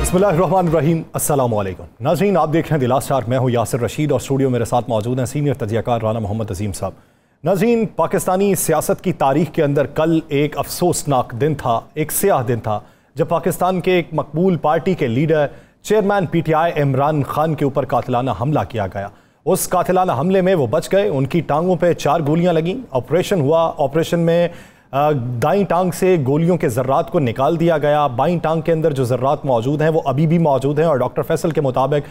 बिस्मिल्लाहिर्रहमानिर्रहीम, अस्सलामु अलैकुम। नाज़रीन, आप देख रहे हैं द लास्ट आवर। मैं हूं यासिर रशीद और स्टूडियो मेरे साथ मौजूद हैं सीनियर तजियाकार राना मोहम्मद अजीम साहब। नाज़रीन, पाकिस्तानी सियासत की तारीख के अंदर कल एक अफसोसनाक दिन था, एक स्याह दिन था, जब पाकिस्तान के एक मकबूल पार्टी के leader chairman PTI Imran Khan के ऊपर कातिलाना हमला किया गया। उस कातिलाना हमले में वो बच गए, उनकी टांगों पे 4 गोलियां लगीं। ऑपरेशन हुआ, ऑपरेशन में दाईं टांग से गोलियों के ज़र्रात को निकाल दिया गया। बाईं टांग के अंदर जो ज़र्रात मौजूद हैं वो अभी भी मौजूद हैं और डॉक्टर फैसल के मुताबिक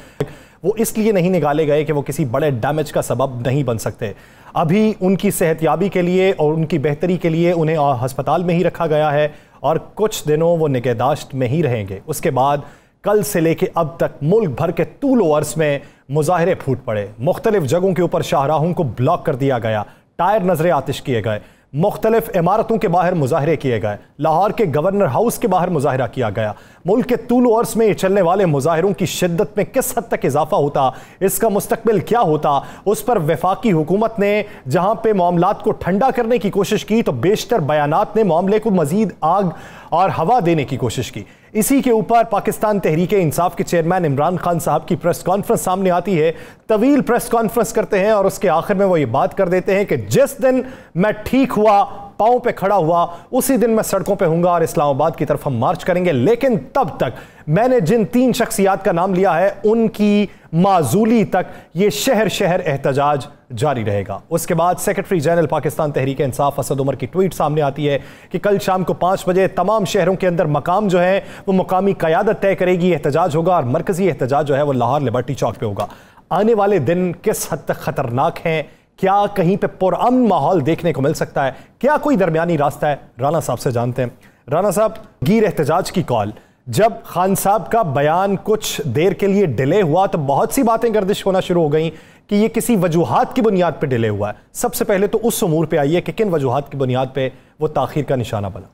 वो इसलिए नहीं निकाले गए कि वो किसी बड़े डैमेज का सबब नहीं बन सकते। अभी उनकी सेहतयाबी के लिए और उनकी बेहतरी के लिए उन्हें अस्पताल में ही रखा गया है और कुछ दिनों वो निगहदाश्त में ही रहेंगे। उसके बाद कल से लेके अब तक मुल्क भर के तूल अर्ज़ में मुजाहरे फूट पड़े। मुख्तलिफ जगहों के ऊपर शाहराहों को ब्लॉक कर दिया गया, टायर नजरे आतिश किए गए, मुख्तलिफ इमारतों के बाहर मुजाहरे किए गए, लाहौर के गवर्नर हाउस के बाहर मुजाहरा किया गया। मुल्क के तूल अर्ज़ में चलने वाले मुजाहरों की शिद्दत में किस हद तक इजाफा होता, इसका मुस्तकबिल क्या होता, उस पर वफाकी हुकूमत ने जहां पे मामलात को ठंडा करने की कोशिश की तो बेशतर बयानात ने मामले को मजीद आग और हवा देने की कोशिश की। इसी के ऊपर पाकिस्तान तहरीक इंसाफ के चेयरमैन इमरान खान साहब की प्रेस कॉन्फ्रेंस सामने आती है। तवील प्रेस कॉन्फ्रेंस करते हैं और उसके आखिर में वो ये बात कर देते हैं कि जिस दिन मैं ठीक हुआ, पांव पे खड़ा हुआ, उसी दिन मैं सड़कों पे हूंगा और इस्लामाबाद की तरफ हम मार्च करेंगे। लेकिन तब तक मैंने जिन 3 शख्सियात का नाम लिया है उनकी माजूली तक ये शहर शहर एहतजाज जारी रहेगा। उसके बाद सेक्रेटरी जनरल पाकिस्तान तहरीक इंसाफ असद उमर की ट्वीट सामने आती है कि कल शाम को 5 बजे तमाम शहरों के अंदर मकाम जो है वो मुकामी क़यादत तय करेगी, एहतजाज होगा और मरकजी एहतजाज जो है वो लाहौर लिबर्टी चौक पे होगा। आने वाले दिन किस हद तक खतरनाक हैं, क्या कहीं पे पुरअमन माहौल देखने को मिल सकता है, क्या कोई दरमियानी रास्ता है, राना साहब से जानते हैं। राना साहब, गिर एहतजाज की कॉल, जब खान साहब का बयान कुछ देर के लिए डिले हुआ तो बहुत सी बातें गर्दिश होना शुरू हो गई कि ये किसी वजूहात की बुनियाद पर डिले हुआ है। सबसे पहले तो उस उमूर पे आइए कि किन वजूहात की बुनियाद पे वो ताखीर का निशाना बना।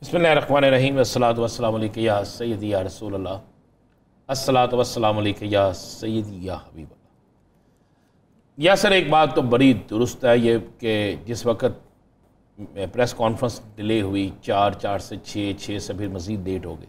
बिस्मिल्लाहिर्रहमानिर्रहीम, अस्सलातु वस्सलामु अलैका या सय्यदी या रसूल अल्लाह, अस्सलातु वस्सलामु अलैका या सय्यदी या हबीब अल्लाह। या सर, एक बात तो बड़ी दुरुस्त है ये कि जिस वक्त प्रेस कॉन्फ्रेंस डिले हुई 4 से 6 से फिर मज़ीद लेट हो गई,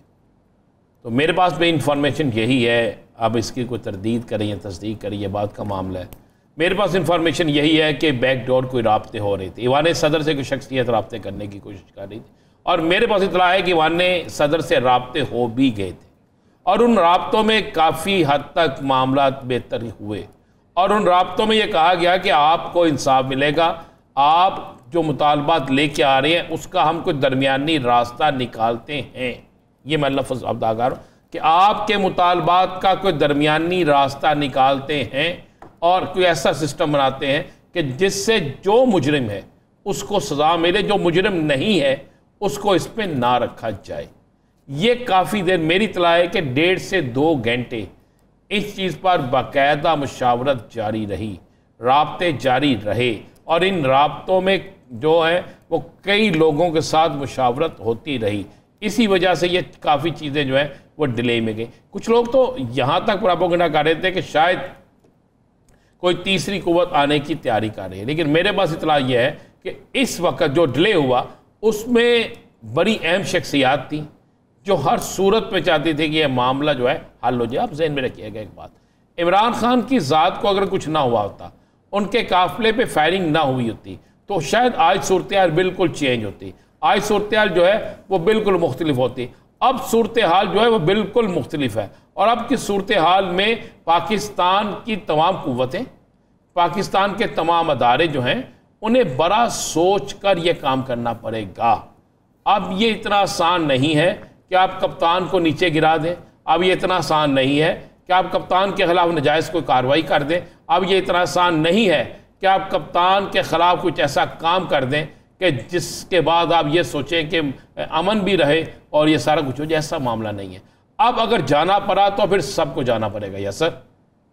तो मेरे पास भी इंफॉर्मेशन यही है। अब इसकी कोई तरदीद करें या तस्दीक करें, ये बात का मामला है। मेरे पास इंफॉर्मेशन यही है कि बैकडोर कोई राब्ते हो रहे थे, ईवान सदर से कोई शख्सियत राब्ते करने की कोशिश कर रही थी और मेरे पास इतला है कि ईवान सदर से राब्ते हो भी गए थे और उन राब्तों में काफ़ी हद तक मामला बेहतर हुए और उन राब्तों में यह कहा गया कि आपको इंसाफ मिलेगा, आप जो मुतालबात लेके आ रहे हैं उसका हम कोई दरमियानी रास्ता निकालते हैं। ये मैं लफ्ज़ अब दागा रहा हूँ कि आपके मुतालबात का कोई दरमियानी रास्ता निकालते हैं और कोई ऐसा सिस्टम बनाते हैं कि जिससे जो मुजरिम है उसको सज़ा मिले, जो मुजरिम नहीं है उसको इस पर ना रखा जाए। ये काफ़ी देर, मेरी इत्तला है कि 1.5 से 2 घंटे इस चीज़ पर बाकायदा मुशावरत जारी रही, राब्ते जारी रहे और इन राब्तों में जो है वो कई लोगों के साथ मुशावरत होती रही। इसी वजह से ये काफ़ी चीज़ें जो है वो डिले में गई। कुछ लोग तो यहाँ तक प्रोपेगेंडा कर रहे थे कि शायद कोई तीसरी कुव्वत आने की तैयारी कर रही है, लेकिन मेरे पास इत्तला ये है कि इस वक्त जो डिले हुआ उसमें बड़ी अहम शख्सियात थी जो हर सूरत पे चाहती थी कि यह मामला जो है हल हो जाए। आप जहन में रखिएगा एक बात, इमरान खान की ज़ात को अगर कुछ ना हुआ होता, उनके काफिले पे फायरिंग ना हुई होती, तो शायद आज सूरत हाल बिल्कुल चेंज होती, आज सूरत हाल जो है वो बिल्कुल मुख्तलिफ होती। अब सूरत हाल जो है वो बिल्कुल मुख्तलिफ है और अब की सूरत हाल में पाकिस्तान की तमाम कुव्वतें, पाकिस्तान के तमाम अदारे जो हैं उन्हें बड़ा सोच कर यह काम करना पड़ेगा। अब ये इतना आसान नहीं है कि आप कप्तान को नीचे गिरा दें, अब ये इतना आसान नहीं है कि आप कप्तान के खिलाफ नाजायज़ कोई कार्रवाई कर दें, अब ये इतना आसान नहीं है कि आप कप्तान के ख़िलाफ़ कुछ ऐसा काम कर दें कि जिसके बाद आप ये सोचें कि अमन भी रहे और ये सारा कुछ हो जाए। ऐसा मामला नहीं है। अब अगर जाना पड़ा तो फिर सबको जाना पड़ेगा। यस सर,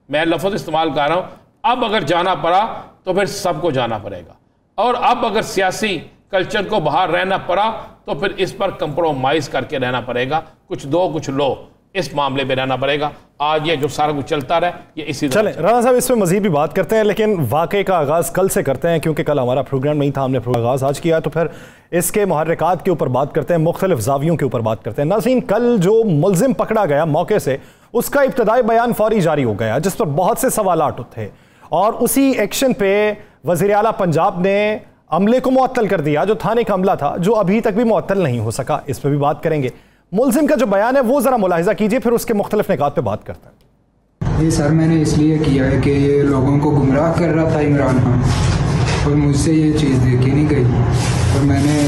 मैं लफ्ज़ इस्तेमाल कर रहा हूँ, अब अगर जाना पड़ा तो फिर सबको जाना पड़ेगा और अब अगर सियासी कल्चर को बाहर रहना पड़ा तो फिर इस पर कंप्रोमाइज़ करके रहना पड़ेगा। कुछ दो कुछ लो, इस मामले में रहना पड़ेगा। आज ये जो सारा कुछ चलता रहा ये इसी चलें राना साहब, इस पर मजीद भी बात करते हैं, लेकिन वाक़े का आगाज़ कल से करते हैं क्योंकि कल हमारा प्रोग्राम नहीं था, हमने आगाज़ आज किया, तो फिर इसके मुहर्रिकात के ऊपर बात करते हैं, मुख्तलिफ ज़ावियों के ऊपर बात करते हैं। नाज़रीन, कल जो मुलजिम पकड़ा गया मौके से, उसका इब्तदाई बयान फौरी जारी हो गया जिस पर बहुत से सवालात थे, और उसी एक्शन पे वज़ीर आला पंजाब ने अमले को मुअत्तल कर दिया, जो थाने का अमला था, जो अभी तक भी मुअत्तल नहीं हो सका। इस पर भी बात करेंगे। मुलजिम का जो बयान है वो ज़रा मुलाहिजा कीजिए, फिर उसके मुख्तलिफ निकात पे बात करते हैं। ये सर मैंने इसलिए किया है कि ये लोगों को गुमराह कर रहा था इमरान खान, और मुझसे ये चीज़ देखी नहीं गई, और मैंने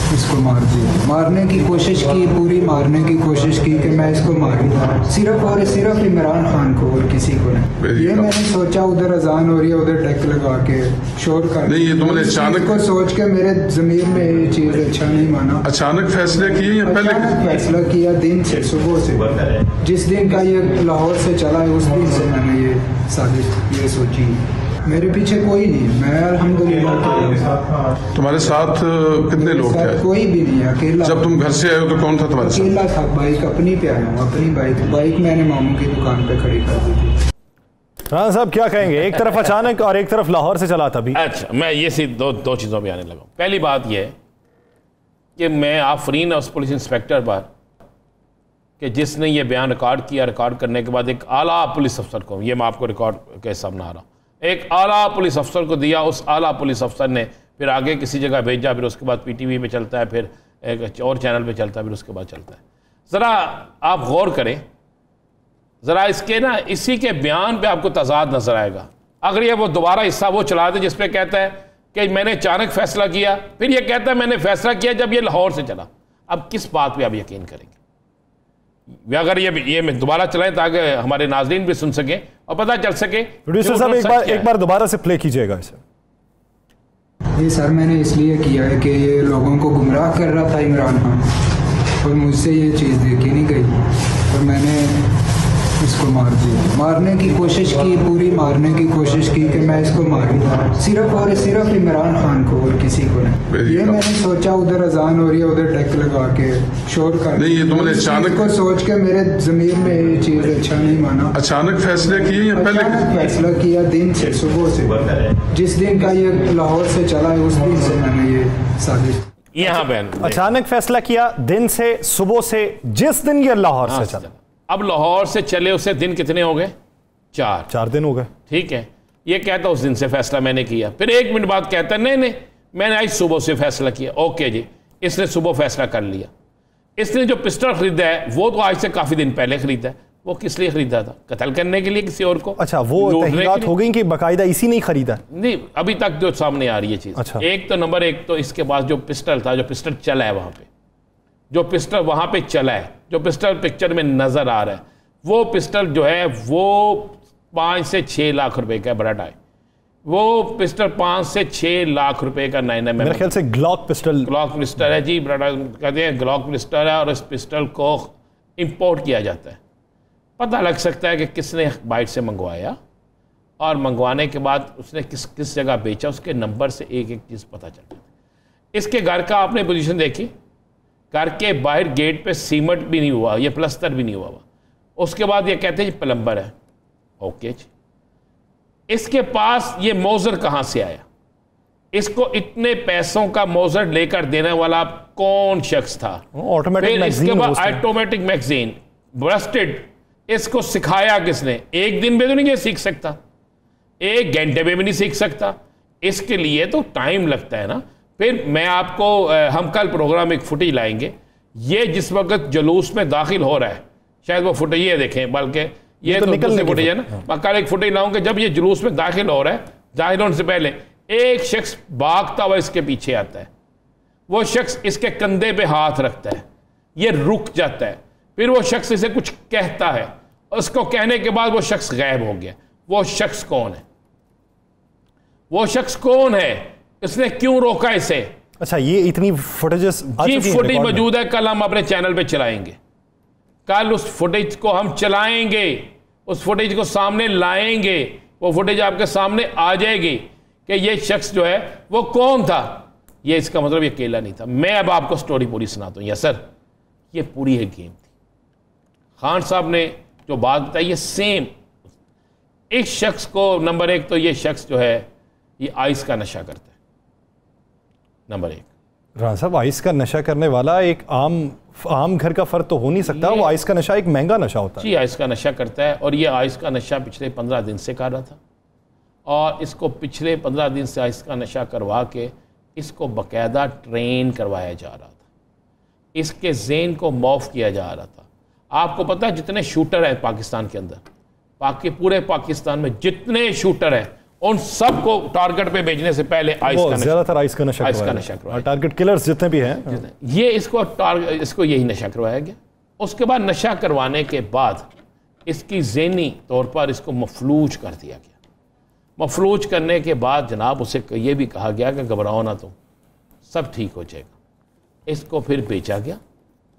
इसको मार दिया। मारने की कोशिश की, पूरी मारने की कोशिश की कि मैं इसको मारूं, सिर्फ और सिर्फ इमरान खान को और किसी को नहीं। ये मैंने सोचा, उधर अजान हो रही है, उधर डेक लगा के शोर कर नहीं, ये तुमने अचानक को सोच के मेरे ज़मीर में ये चीज़ अच्छा नहीं माना। अचानक फैसले किए या पहले? अचानक फैसला किया, दिन से, सुबह से, जिस दिन का ये लाहौर से चला है उस दिन से मैंने ये साजिश ये सोची। मेरे पीछे कोई नहीं, मैं अल्हम्दुलिल्लाह। तुम्हारे साथ कितने लोग थे? कोई भी नहीं, अकेला। जब तुम घर से आए हो तो कौन था तुम्हारे साथ? अकेला था, बाइक अपनी पे आया हूँ, अपनी बाइक मैंने मामू की दुकान पे खड़ी कर दी थी। राना साहब क्या कहेंगे, एक तरफ अचानक और एक तरफ लाहौर से चला था भी। अच्छा, मैं ये सी दो चीज़ों पे आने लगा। पहली बात यह है कि मैं आफरीन उस पुलिस इंस्पेक्टर पर कि जिसने ये बयान रिकॉर्ड किया, रिकॉर्ड करने के बाद एक आला पुलिस अफसर को, ये मैं आपको रिकॉर्ड के सामने आ रहा हूँ, एक आला पुलिस अफसर को दिया, उस आला पुलिस अफसर ने फिर आगे किसी जगह भेजा, फिर उसके बाद पीटीवी पे चलता है, फिर एक और चैनल पे चलता है, फिर उसके बाद चलता है। ज़रा आप गौर करें, ज़रा इसके ना इसी के बयान पे आपको तजाद नजर आएगा। अगर ये वो दोबारा हिस्सा वो चला दे जिसपे कहता है कि मैंने अचानक फैसला किया, फिर ये कहता है मैंने फैसला किया जब ये लाहौर से चला, अब किस बात पर आप यकीन करेंगे? अगर ये मैं दोबारा चलाएं ताकि हमारे नाज़रीन भी सुन सकें और पता चल सके। प्रोड्यूसर साहब एक बार दोबारा से प्ले कीजिएगा इसे। ये सर मैंने इसलिए किया है कि ये लोगों को गुमराह कर रहा था इमरान खान, और मुझसे ये चीज़ देखी नहीं गई, और मैंने इसको मार दिया। मारने की कोशिश की, पूरी मारने की कोशिश की कि मैं इसको मारूं, सिर्फ और सिर्फ इमरान खान को और किसी को नहीं। ये मैंने सोचा, उधर अजान हो रही है, उधर डेक लगा के शोर कर नहीं, ये तुमने अचानक को सोच के मेरे ज़मीर में ये चीज़ अच्छा नहीं माना। अचानक फैसले किए या पहले? अचानक फैसला किया, दिन से, सुबह से, जिस दिन का ये लाहौर से चला है उस दिन से मैंने ये साजिश। यहाँ पे अचानक फैसला किया, दिन से, सुबह से, जिस दिन ये लाहौर से चला। अब लाहौर से चले उसे दिन कितने हो गए? 4 दिन हो गए। ठीक है, ये कहता उस दिन से फैसला मैंने किया, फिर 1 मिनट बाद कहता है नहीं मैंने आज सुबह से फैसला किया। ओके जी, इसने सुबह फैसला कर लिया। इसने जो पिस्टल खरीदा है वो तो आज से काफी दिन पहले खरीदा है। वो किस लिए खरीदा था? कत्ल करने के लिए किसी और को? अच्छा, वो तहकीकात हो गई कि बाकायदा इसी नहीं खरीदा? नहीं, अभी तक जो सामने आ रही है चीज। अच्छा। एक तो नंबर एक तो इसके पास जो पिस्टल था, जो पिस्टल चला है वहां पे, जो पिस्टल वहां पे चला है, जो पिस्टल पिक्चर में नजर आ रहा है, वो पिस्टल जो है वो 5 से 6 लाख रुपए का बड़ा है। वो पिस्टल 5 से 6 लाख रुपए का 9mm मेरे ख्याल से ग्लॉक पिस्टल है जी, बड़ा कहते हैं ग्लॉक पिस्टल है, और इस पिस्टल को इंपोर्ट किया जाता है। पता लग सकता है कि किसने बाइट से मंगवाया, और मंगवाने के बाद उसने किस जगह बेचा, उसके नंबर से एक एक चीज़ पता चल जाती है। इसके घर का आपने पोजीशन देखी, घर के बाहर गेट पे सीमेंट भी नहीं हुआ, ये प्लस्तर भी नहीं हुआ। उसके बाद ये कहते हैं प्लम्बर है। ओके जी, इसके पास ये मोजर कहां से आया? इसको इतने पैसों का मोजर लेकर देने वाला कौन शख्स था? ऑटोमेटिक इसके बाद ऑटोमेटिक मैगजीन ब्रस्टेड, इसको सिखाया किसने? एक दिन में तो नहीं ये सीख सकता, 1 घंटे में भी नहीं सीख सकता, इसके लिए तो टाइम लगता है ना। फिर मैं आपको हम कल प्रोग्राम एक फुटेज लाएंगे, ये जिस वक्त जुलूस में दाखिल हो रहा है, शायद वो फुटेज ये देखें, बल्कि ये तो दूसरी फुटेज है ना। मैं कल एक फुटेज लाऊंगा जब ये जुलूस में दाखिल हो रहा है, दाखिल होने से पहले एक शख्स भागता हुआ इसके पीछे आता है, वो शख्स इसके कंधे पे हाथ रखता है, ये रुक जाता है, फिर वो शख्स इसे कुछ कहता है, उसको कहने के बाद वो शख्स गायब हो गया। वो शख्स कौन है? वो शख्स कौन है? इसने क्यों रोका इसे? अच्छा, ये इतनी फुटेजेस जी फुटेज मौजूद है, कल हम अपने चैनल पे चलाएंगे। कल उस फुटेज को हम चलाएंगे, उस फुटेज को सामने लाएंगे, वो फुटेज आपके सामने आ जाएगी कि ये शख्स जो है वो कौन था। ये इसका मतलब ये अकेला नहीं था। मैं अब आपको स्टोरी पूरी सुनाता हूँ। यस सर, ये पूरी एक गेम थी, खान साहब ने जो बात बताई है सेम एक शख्स को, नंबर एक तो ये शख्स जो है ये आइस का नशा करता है, नंबर एक। राना साहब, आइस का नशा करने वाला एक आम घर का फर्द तो हो नहीं सकता, वो आइस का नशा एक महंगा नशा होता है। जी, आइस का नशा करता है और ये आइस का नशा पिछले 15 दिन से कर रहा था और इसको पिछले 15 दिन से आइस का नशा करवा के इसको बाकायदा ट्रेन करवाया जा रहा था, इसके ज़हन को मौफ किया जा रहा था। आपको पता है जितने शूटर हैं पाकिस्तान के अंदर, पूरे पाकिस्तान में जितने शूटर हैं उन सबको टारगेट पे भेजने से पहले ज्यादातर आइस का नशा करवाया, टारगेट किलर्स जितने भी हैं ये इसको यही नशा करवाया गया। उसके बाद नशा करवाने के बाद इसकी ज़हनी तौर पर इसको मफलूज कर दिया गया। मफलूज करने के बाद जनाब उसे ये भी कहा गया कि घबराओ ना तुम, सब ठीक हो जाएगा। इसको फिर बेचा गया,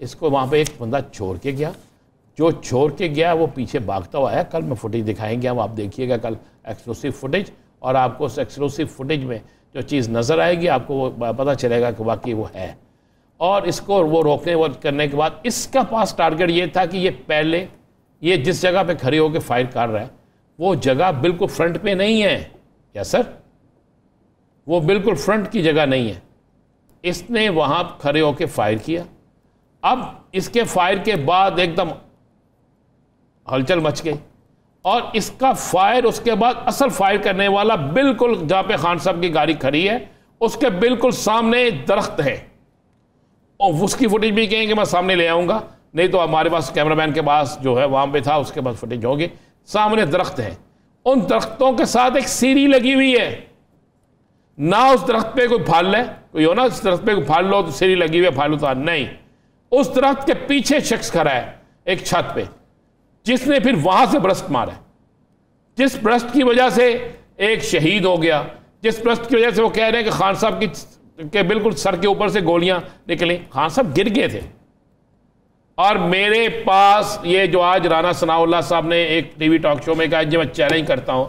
इसको वहाँ पे एक बंदा छोड़ के गया, जो छोड़ के गया वो पीछे भागता हुआ आया। कल मैं फुटेज दिखाएंगे, हम आप देखिएगा कल एक्सक्लूसिव फुटेज, और आपको उस एक्सक्लूसिव फुटेज में जो चीज़ नज़र आएगी आपको वो पता चलेगा कि वाकई वो है। और इसको वो रोकने करने के बाद इसका पास टारगेट ये था कि ये पहले ये जिस जगह पे खड़े होकर फायर कर रहा है वो जगह बिल्कुल फ्रंट पे नहीं है। यस सर, वो बिल्कुल फ्रंट की जगह नहीं है। इसने वहाँ खड़े होकर फायर किया। अब इसके फायर के बाद एकदम हलचल मच गई और इसका फायर उसके बाद असल फायर करने वाला बिल्कुल जहाँ पे खान साहब की गाड़ी खड़ी है उसके बिल्कुल सामने दरख्त है। और उसकी फुटेज भी कहेंगे मैं सामने ले आऊँगा, नहीं तो हमारे पास कैमरामैन के पास जो है वहाँ पे था, उसके पास फुटेज होगी। सामने दरख्त है, उन दरख्तों के साथ एक सीढ़ी लगी हुई है। ना उस दरख्त पे कोई फाल है, कोई हो ना उस दरख्त पे कोई फाल लो तो सीढ़ी लगी हुई है, फालू तो नहीं। उस दरख्त के पीछे शख्स खड़ा है एक छत पे, जिसने फिर वहां से ब्रस्ट मारा, जिस ब्रस्ट की वजह से एक शहीद हो गया, जिस ब्रस्ट की वजह से वो कह रहे हैं कि खान साहब के बिल्कुल सर के ऊपर से गोलियां निकली, खान साहब गिर गए थे। और मेरे पास ये जो आज राना सनाउल्लाह साहब ने एक टीवी टॉक शो में कहा, जब मैं चैलेंज करता हूं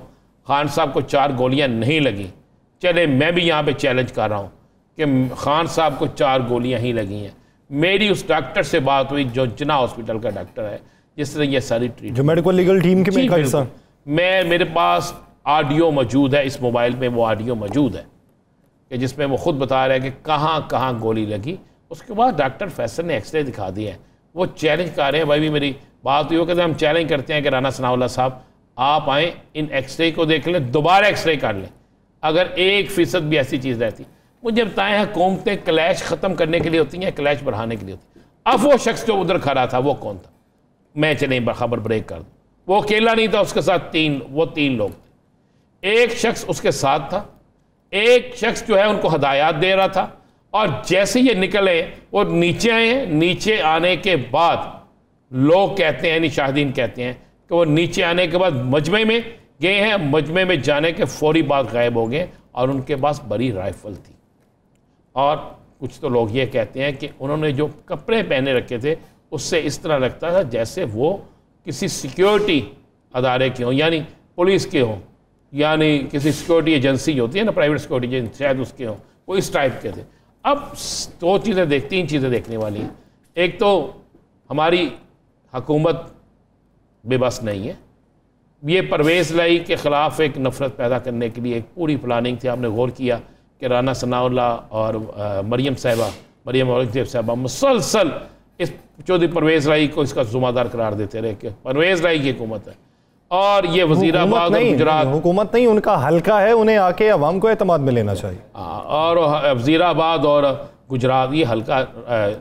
खान साहब को 4 गोलियां नहीं लगी, चले मैं भी यहां पे चैलेंज कर रहा हूं कि खान साहब को 4 गोलियां ही लगी हैं। मेरी उस डॉक्टर से बात हुई जो जिन्ना हॉस्पिटल का डॉक्टर है, जिसने ये सारी ट्रीटमेंट, जो मेडिकल लीगल टीम के मेरे पास ऑडियो मौजूद है, इस मोबाइल में वो ऑडियो मौजूद है कि जिसमें वो खुद बता रहे हैं कि कहाँ कहाँ गोली लगी। उसके बाद डॉक्टर फैसल ने एक्सरे दिखा दिए हैं। वो चैलेंज कर रहे हैं, भाई भी मेरी बात हुई हो कि हम चैलेंज करते हैं कि राना सनाउल्लाह साहब आप आएँ, इन एक्सरे को देख लें, दोबारा एक्सरे कर लें, अगर 1% भी ऐसी चीज़ रहती। मुझे बताएं हुकूमतें क्लैश ख़त्म करने के लिए होती हैं, क्लैश बढ़ाने के लिए होती हैं। अब वो शख्स जो उधर खड़ा था वो कौन था, मैं चले खबर ब्रेक कर दूँ। वो अकेला नहीं था, उसके साथ 3 लोग थे। एक शख्स उसके साथ था, एक शख्स जो है उनको हदायत दे रहा था। और जैसे ये निकले वो नीचे आए। नीचे आने के बाद लोग कहते हैं, शाहिदीन कहते हैं कि वो नीचे आने के बाद मजमे में गए हैं, मजमे में जाने के फौरी बाद गायब हो गए और उनके पास बड़ी राइफल थी। और कुछ तो लोग ये कहते हैं कि उन्होंने जो कपड़े पहने रखे थे उससे इस तरह लगता था जैसे वो किसी सिक्योरिटी अदारे के हों, यानी पुलिस के हों, यानी किसी सिक्योरिटी एजेंसी होती है ना, प्राइवेट सिक्योरिटी एजेंसी, शायद उसके हों, वो इस टाइप के थे। अब 2 चीज़ें 3 चीज़ें देखने वाली हैं। एक तो हमारी हुकूमत बेबस नहीं है, ये परवेज़ लाई के ख़िलाफ़ एक नफ़रत पैदा करने के लिए एक पूरी प्लानिंग थी। आपने गौर किया कि राना सनाउल्लाह और मरियम औरंगज़ेब साहबा मुसलसल इस चौधरी परवेज़ लाई को इसका ज़िम्मेदार करार देते रहे कि परवेज़ लाई की हुकूमत है। और ये वज़ीराबाद और गुजरात, हुकूमत नहीं, उनका हल्का है, उन्हें आके अवाम को एतमाद में लेना चाहिए। और वज़ीराबाद और गुजरात ये हल्का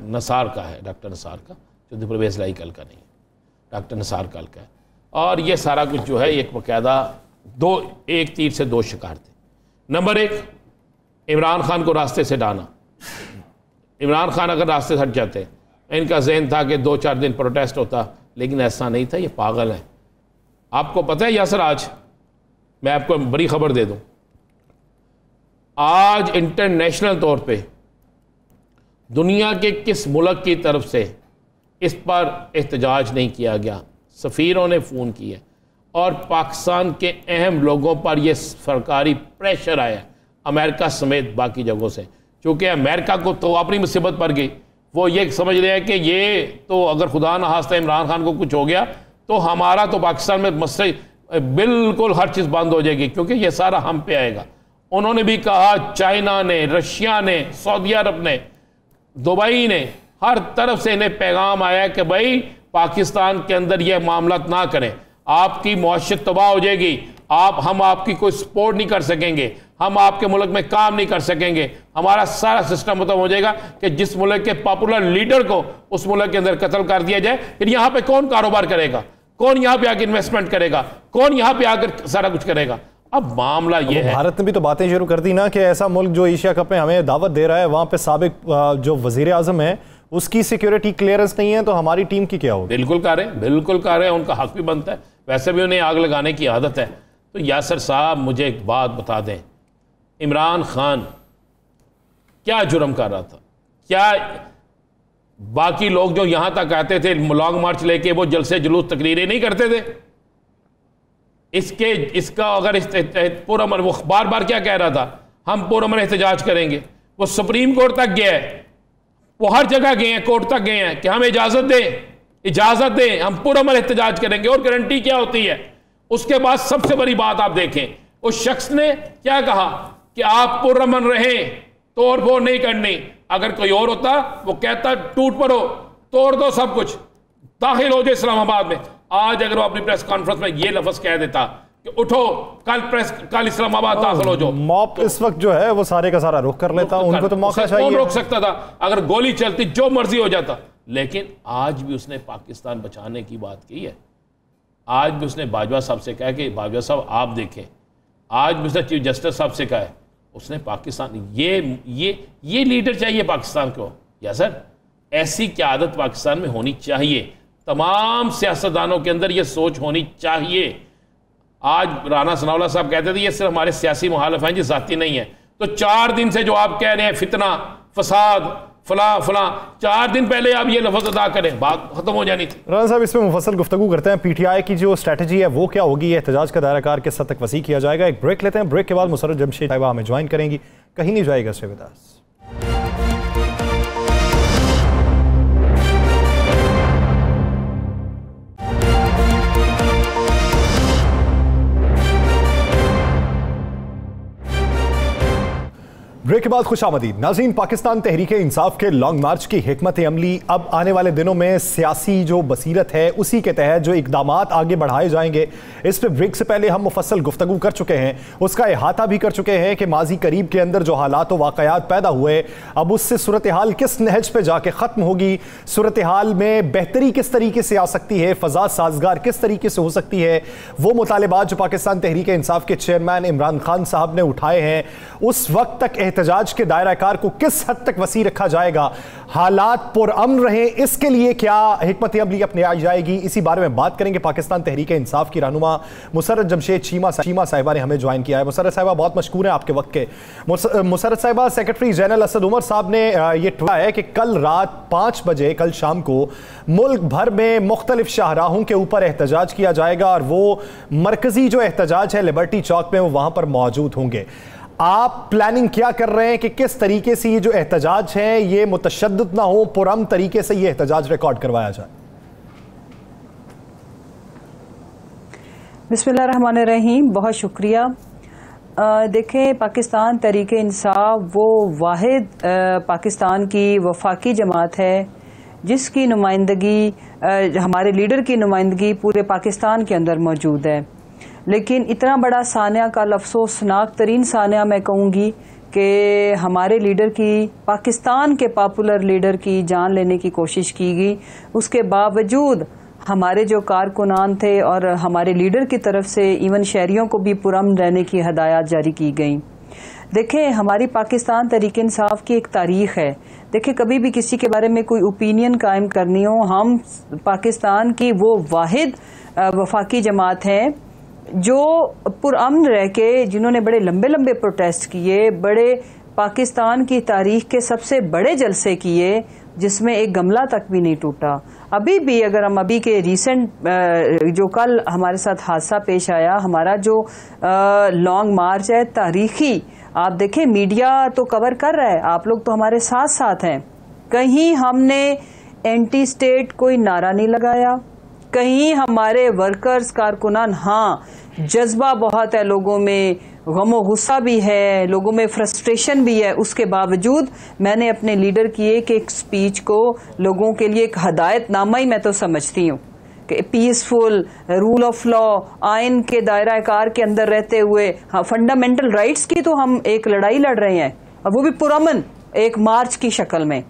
नसार का है, डॉक्टर नसार का, चौधरी परवेज़ लाई का हल्का नहीं है, डॉक्टर नसार का हल्का है। और ये सारा कुछ जो है एक बाकायदा एक तीर से 2 शिकार थे। नंबर 1, इमरान खान को रास्ते से डालना। इमरान खान अगर रास्ते से हट जाते, इनका जहन था कि 2-4 दिन प्रोटेस्ट होता, लेकिन ऐसा नहीं था। ये पागल है। आपको पता है यासर, आज मैं आपको बड़ी खबर दे दूं, आज इंटरनेशनल तौर पे दुनिया के किस मुल्क की तरफ से इस पर एहतजाज नहीं किया गया। सफ़ीरों ने फ़ोन किए और पाकिस्तान के अहम लोगों पर यह सरकारी प्रेशर आया, अमेरिका समेत बाकी जगहों से। चूँकि अमेरिका को तो अपनी मुसीबत पड़ गई, वो ये समझ रहे हैं कि ये तो अगर खुदा न खास्ता इमरान खान को कुछ हो गया तो हमारा तो पाकिस्तान में मसले बिल्कुल हर चीज़ बंद हो जाएगी, क्योंकि ये सारा हम पे आएगा। उन्होंने भी कहा, चाइना ने, रशिया ने, सऊदी अरब ने, दुबई ने, हर तरफ से इन्हें पैगाम आया कि भाई पाकिस्तान के अंदर यह मामला ना करें, आपकी मौशत तबाह हो जाएगी, हम आपकी कोई सपोर्ट नहीं कर सकेंगे, हम आपके मुल्क में काम नहीं कर सकेंगे, हमारा सारा सिस्टम खत्म हो जाएगा कि जिस मुल्क के पॉपुलर लीडर को उस मुल्क के अंदर कत्ल कर दिया जाए, फिर यहां पे कौन कारोबार करेगा, कौन यहां पे आकर इन्वेस्टमेंट करेगा, कौन यहां पे आकर सारा कुछ करेगा। अब मामला ये है, भारत ने भी तो बातें शुरू कर दी ना कि ऐसा मुल्क जो एशिया कप में हमें दावत दे रहा है, वहां पे साबिक जो वजीर आजम है उसकी सिक्योरिटी क्लियरेंस नहीं है, तो हमारी टीम की क्या होगी? बिल्कुल कर रहे हैं, उनका हक भी बनता है, वैसे भी उन्हें आग लगाने की आदत है। तो यासर साहब मुझे एक बात बता दें, इमरान खान क्या जुर्म कर रहा था? क्या बाकी लोग जो यहां तक आते थे लॉन्ग मार्च लेके वो जलसे जुलूस तकरीरें नहीं करते थे? इसका अगर पुरअमन, वो बार बार क्या कह रहा था, हम पुरअमन एहतजाज करेंगे, वो सुप्रीम कोर्ट तक गया है, वो हर जगह गए हैं, कोर्ट तक गए हैं कि हम इजाजत दें, हम पुरअमन एहतजाज करेंगे। और गारंटी क्या होती है? उसके बाद सबसे बड़ी बात आप देखें, उस शख्स ने क्या कहा कि आप पुरअमन रहें, तोड़ फोड़ नहीं करनी। अगर कोई और होता वो कहता टूट पड़ो, तोड़ दो सब कुछ, दाखिल हो जाए इस्लामाबाद में। आज अगर वो अपनी प्रेस कॉन्फ्रेंस में ये लफ्ज कह देता कि उठो कल इस्लामाबाद दाखिल हो जाओ, मॉब इस वक्त जो है वो सारे का सारा रुख कर लेता, उनको तो मौका चाहिए। कौन रोक सकता था? अगर गोली चलती जो मर्जी हो जाता। लेकिन आज भी उसने पाकिस्तान बचाने की बात की है। आज भी उसने बाजवा साहब से कहा कि बाजवा साहब आप देखें, आज भी उसने चीफ जस्टिस साहब से कहा है, उसने पाकिस्तान ये लीडर चाहिए पाकिस्तान को। या सर, ऐसी क़यादत पाकिस्तान में होनी चाहिए, तमाम सियासतदानों के अंदर ये सोच होनी चाहिए। आज राना सनाउल्लाह साहब कहते थे ये सिर्फ हमारे सियासी मुखालिफ हैं जी, जाती नहीं है। तो 4 दिन से जो आप कह रहे हैं फितना, फसाद, फला 4 दिन पहले आप ये लफ्ज अदा करें, बात खत्म हो जानी थी। राना साहब, इस पर मुफस्सल गुफ्तगू करते हैं। पीटीआई की जो स्ट्रैटेजी है वो क्या होगी? एहतजाज का दायरा कार किस हद तक वसी किया जाएगा? एक ब्रेक लेते हैं, ब्रेक के बाद मुसर्रत जमशेद साहिबा हमें ज्वाइन करेंगी, कहीं नहीं जाएगा। Stay with us. ब्रेक के बाद खुशामदीद नाज़रीन। पाकिस्तान तहरीक इंसाफ के लॉन्ग मार्च की हिकमत अमली अब आने वाले दिनों में सियासी जो बसीरत है उसी के तहत जो इकदामात आगे बढ़ाए जाएंगे, इस पर ब्रेक से पहले हम मुफस्सल गुफ्तगू कर चुके हैं, उसका अहाता भी कर चुके हैं कि माजी करीब के अंदर जो हालात व वाक़यात पैदा हुए, अब उससे सूरत हाल किस नहज पर जाके ख़त्म होगी, सूरत हाल में बेहतरी किस तरीके से आ सकती है, फ़ज़ा साजगार किस तरीके से हो सकती है। वो मुतालिबात जो पाकिस्तान तहरीक इंसाफ के चेयरमैन इमरान खान साहब ने उठाए हैं, उस वक्त तक एहतजाज के दायरा कार को किस हद तक वसी रखा जाएगा, हालात पुरअमन रहे, इसके लिए क्या हिकमत अमली अपनाई जाएगी, इसी बारे में बात करेंगे। पाकिस्तान तहरीक इंसाफ की रहनुमा मुसर्रत जमशेद चीमा साहिबा ने हमें ज्वाइन किया है। मुसर्रत साहिबा, बहुत मशकूर है आपके वक्त के। मुसर्रत साहिबा, सेक्रेटरी जनरल असद उमर साहब ने यह ट्वीट है कि कल रात 5 बजे कल शाम को मुल्क भर में मुख्तलिफ शाहराहों के ऊपर एहतजाज किया जाएगा और वो मरकजी जो एहतजाज है लिबर्टी चौक में वो वहां पर मौजूद होंगे। आप प्लानिंग क्या कर रहे हैं कि किस तरीके से ये जो एहतजाज है ये मुतशद्दिद ना हो, पुरअमन तरीके से ये एहतजाज रिकॉर्ड करवाया जाए? बिस्मिल्लाहिर्रहमानिर्रहीम, बहुत शुक्रिया। देखें, पाकिस्तान तहरीक इंसाफ वो वाहिद पाकिस्तान की वफाकी जमात है जिसकी नुमाइंदगी, हमारे लीडर की नुमाइंदगी पूरे पाकिस्तान के अंदर मौजूद है। लेकिन इतना बड़ा सानिया, कल अफसोसनाक तरीन सानिया मैं कहूँगी कि हमारे लीडर की, पाकिस्तान के पॉपुलर लीडर की जान लेने की कोशिश की गई। उसके बावजूद हमारे जो कारकुनान थे और हमारे लीडर की तरफ से इवन शहरियों को भी पुरअमन रहने की हदायत जारी की गई। देखें, हमारी पाकिस्तान तहरीक इंसाफ की एक तारीख है। देखें, कभी भी किसी के बारे में कोई ओपिनियन कायम करनी हो, हम पाकिस्तान की वो वाहिद वफाकी जमात है जो पुरअमन रह के, जिन्होंने बड़े लंबे लंबे प्रोटेस्ट किए, बड़े पाकिस्तान की तारीख के सबसे बड़े जलसे किए जिसमें एक गमला तक भी नहीं टूटा। अभी भी अगर हम अभी के रिसेंट जो कल हमारे साथ हादसा पेश आया, हमारा जो लॉन्ग मार्च है तारीखी, आप देखें मीडिया तो कवर कर रहा है, आप लोग तो हमारे साथ साथ हैं, कहीं हमने एंटी स्टेट कोई नारा नहीं लगाया, कहीं हमारे वर्कर्स कारकुनान, हाँ जज्बा बहुत है लोगों में, गमो गुस्सा भी है, लोगों में फ्रस्ट्रेशन भी है, उसके बावजूद मैंने अपने लीडर की एक स्पीच को लोगों के लिए एक हदायतनामा ही मैं तो समझती हूँ कि पीसफुल, रूल ऑफ लॉ, आइन के दायरा कार के अंदर रहते हुए, हाँ फंडामेंटल राइट्स की तो हम एक लड़ाई लड़ रहे हैं, और वो भी पुरअमन एक मार्च की शक्ल में।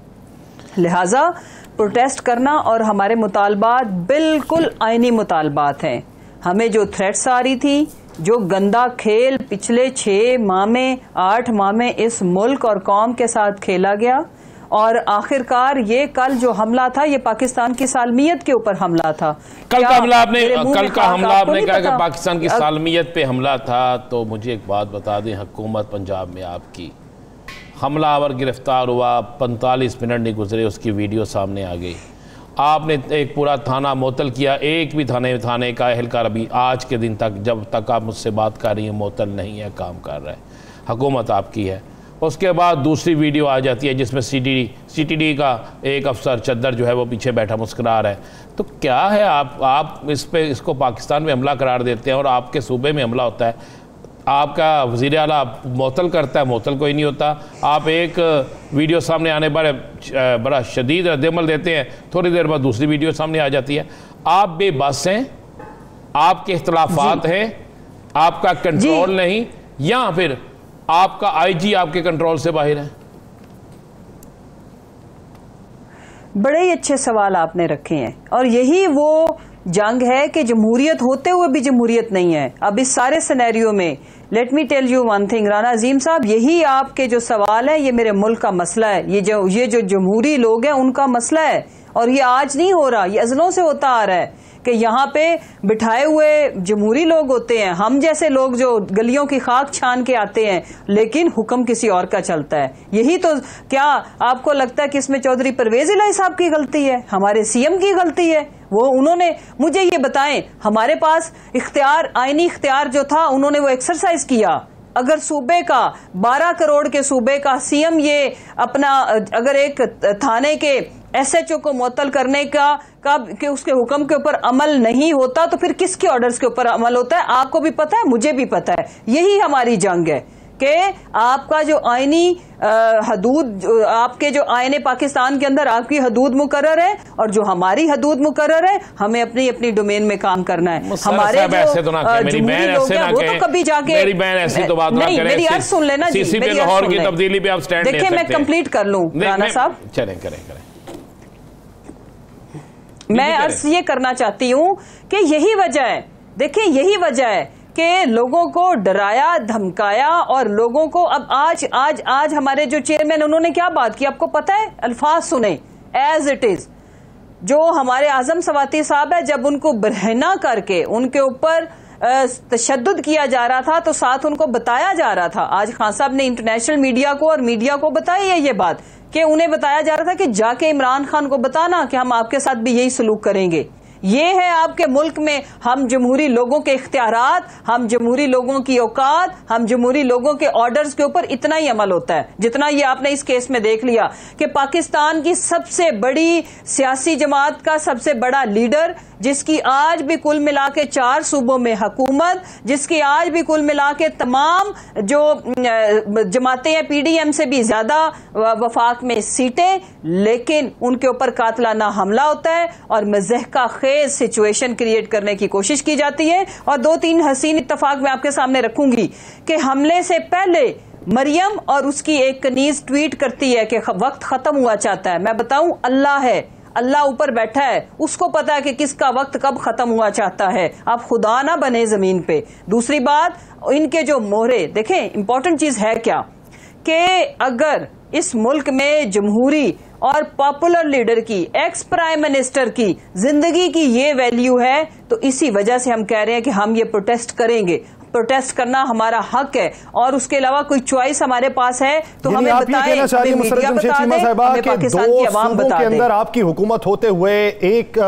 लिहाजा प्रोटेस्ट करना और हमारे मुतालबात बिल्कुल आईनी मुतालबात हैं। हमें जो थ्रेट्स आ रही थी, जो गंदा खेल पिछले 6 माह में 8 माह में इस मुल्क और कौम के साथ खेला गया, और आखिरकार ये कल जो हमला था ये पाकिस्तान की सालमियत के ऊपर हमला था। कल का हमला आपने कहा कि पाकिस्तान की सालमियत पे हमला था, तो मुझे एक बात बता दें, हुकूमत पंजाब में आपकी हमलावर गिरफ्तार हुआ, 45 मिनट नहीं गुजरे उसकी वीडियो सामने आ गई। आपने एक पूरा थाना मोतल किया, एक भी थाने का एहलकार अभी आज के दिन तक, जब तक आप मुझसे बात कर रही हैं, मोतल नहीं है, काम कर रहा है, हुकूमत आपकी है। उसके बाद दूसरी वीडियो आ जाती है जिसमें सीटीडी का एक अफसर चद्दर जो है वो पीछे बैठा मुस्कुरा रहा है। तो क्या है, आप इसको पाकिस्तान में हमला करार देते हैं और आपके सूबे में हमला होता है। आपका वज़ीर आला मोतल करता है, मोतल कोई नहीं होता। आप एक वीडियो सामने आने पर बड़ा शदीद रद्दअमल देते हैं, थोड़ी देर बाद दूसरी वीडियो सामने आ जाती है। आप बेबस हैं, आपके इख्तलाफात हैं, आपका कंट्रोल नहीं, या फिर आपका आईजी आपके कंट्रोल से बाहर है? बड़े ही अच्छे सवाल आपने रखे हैं, और यही वो जंग है कि जमहूरियत होते हुए भी जमहूरियत नहीं है। अब इस सारे सिनेरियो में let me tell you one thing, Rana Azeem साहब, यही आपके जो सवाल है ये मेरे मुल्क का मसला है, ये जो जमहूरी लोग हैं उनका मसला है, और ये आज नहीं हो रहा, ये अज़लों से होता आ रहा है कि यहाँ पे बिठाए हुए जमहूरी लोग होते हैं, हम जैसे लोग जो गलियों की खाक छान के आते हैं, लेकिन हुक्म किसी और का चलता है। यही तो, क्या आपको लगता है कि इसमें चौधरी परवेज इलाही साहब की गलती है, हमारे सीएम की गलती है? वो उन्होंने, मुझे ये बताएं, हमारे पास इख्तियार, आईनी इख्तियार जो था उन्होंने वो एक्सरसाइज किया। अगर सूबे का 12 करोड़ के सूबे का सीएम ये अपना, अगर एक थाने के एसएचओ को मुअत्तल करने का कि उसके हुक्म के ऊपर अमल नहीं होता, तो फिर किसके ऑर्डर्स के ऊपर अमल होता है? आपको भी पता है, मुझे भी पता है। यही हमारी जंग है कि आपका जो आईनी हदूद, आपके जो आईने पाकिस्तान के अंदर आपकी हदूद मुकर्रर है, और जो हमारी हदूद मुकर्रर है, हमें अपनी अपनी डोमेन में काम करना है। हमारे जो तो मेरी बहन ऐसे ना वो तो कभी जाके, मेरी बहन ऐसी तो बात नहीं, मेरी अर्ज सुन लेना जी, मेरी लाहौर की तब्दीली पे आप स्टैंड ले सकते हैं। देखिए मैं कंप्लीट कर लूं राना साहब, चलें करें। मैं अर्ज ये करना चाहती हूं कि यही वजह है, देखिए यही वजह है कि लोगों को डराया धमकाया, और लोगों को अब आज हमारे जो चेयरमैन, उन्होंने क्या बात की आपको पता है? अल्फाज सुने एज इट इज। जो हमारे आजम सवाती साहब है, जब उनको बरहना करके उनके ऊपर तशद्दुद किया जा रहा था, तो साथ उनको बताया जा रहा था, आज खान साहब ने इंटरनेशनल मीडिया को और मीडिया को बताई है ये बात, कि उन्हें बताया जा रहा था कि जाके इमरान खान को बताना कि हम आपके साथ भी यही सलूक करेंगे। ये है आपके मुल्क में हम जमहूरी लोगों के इख्तियारात, हम जमहूरी लोगों की औकात, हम जमहूरी लोगों के ऑर्डर्स के ऊपर इतना ही अमल होता है जितना ये आपने इस केस में देख लिया कि पाकिस्तान की सबसे बड़ी सियासी जमात का सबसे बड़ा लीडर, जिसकी आज भी कुल मिला के 4 सूबों में हुकूमत, जिसकी आज भी कुल मिला के तमाम जो जमातें हैं पीडीएम से भी ज्यादा वफाक में सीटें, लेकिन उनके ऊपर कातलाना हमला होता है और मज़हका खेज सिचुएशन क्रिएट करने की कोशिश की जाती है। और 2-3 हसीन इत्तफाक मैं आपके सामने रखूंगी कि हमले से पहले मरियम और उसकी एक कनीज ट्वीट करती है कि वक्त खत्म हुआ चाहता है। मैं बताऊं, अल्लाह है, अल्लाह ऊपर बैठा है, उसको पता है कि किसका वक्त कब खत्म हुआ चाहता है। आप खुदा ना बने जमीन पे। दूसरी बात, इनके जो मोहरे देखें, इंपॉर्टेंट चीज है क्या कि अगर इस मुल्क में जमहूरी और पॉपुलर लीडर की, एक्स प्राइम मिनिस्टर की जिंदगी की ये वैल्यू है, तो इसी वजह से हम कह रहे हैं कि हम ये प्रोटेस्ट करेंगे। प्रोटेस्ट करना हमारा हक है, और उसके अलावा कोई चॉइस हमारे पास है तो हमें बताएं, हमें मीडिया बता दे, हमें पाकिस्तान की आवाम बता दे। के अंदर आपकी हुकूमत होते हुए, एक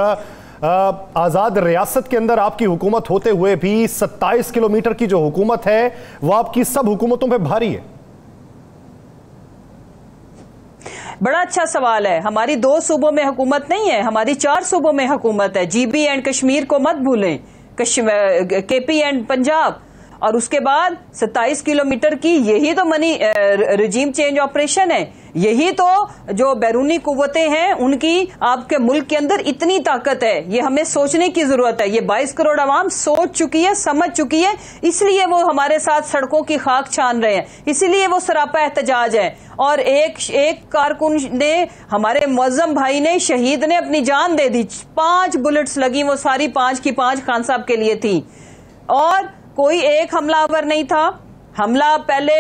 आजाद रियासत के अंदर आपकी हुकूमत होते हुए भी 27 किलोमीटर की जो हुकूमत है वो आपकी सब हुकूमतों पे भारी है। बड़ा अच्छा सवाल है। हमारी 2 सूबों में हुकूमत नहीं है, हमारी 4 सूबों में हुकूमत है। GB एंड कश्मीर को मत भूलें, KP एंड पंजाब, और उसके बाद 27 किलोमीटर की, यही तो मनी रिजीम चेंज ऑपरेशन है। यही तो जो बैरूनी कुव्वतें हैं उनकी आपके मुल्क के अंदर इतनी ताकत है। ये हमें सोचने की जरूरत है। ये 22 करोड़ आवाम सोच चुकी है, समझ चुकी है, इसलिए वो हमारे साथ सड़कों की खाक छान रहे हैं, इसीलिए वो सरापा एहतजाज है। और एक कारकुन ने, हमारे मुअज्जम भाई ने, शहीद ने अपनी जान दे दी। 5 बुलेट्स लगी, वो सारी 5 की 5 खान साहब के लिए थी, और कोई एक हमलावर नहीं था। हमला पहले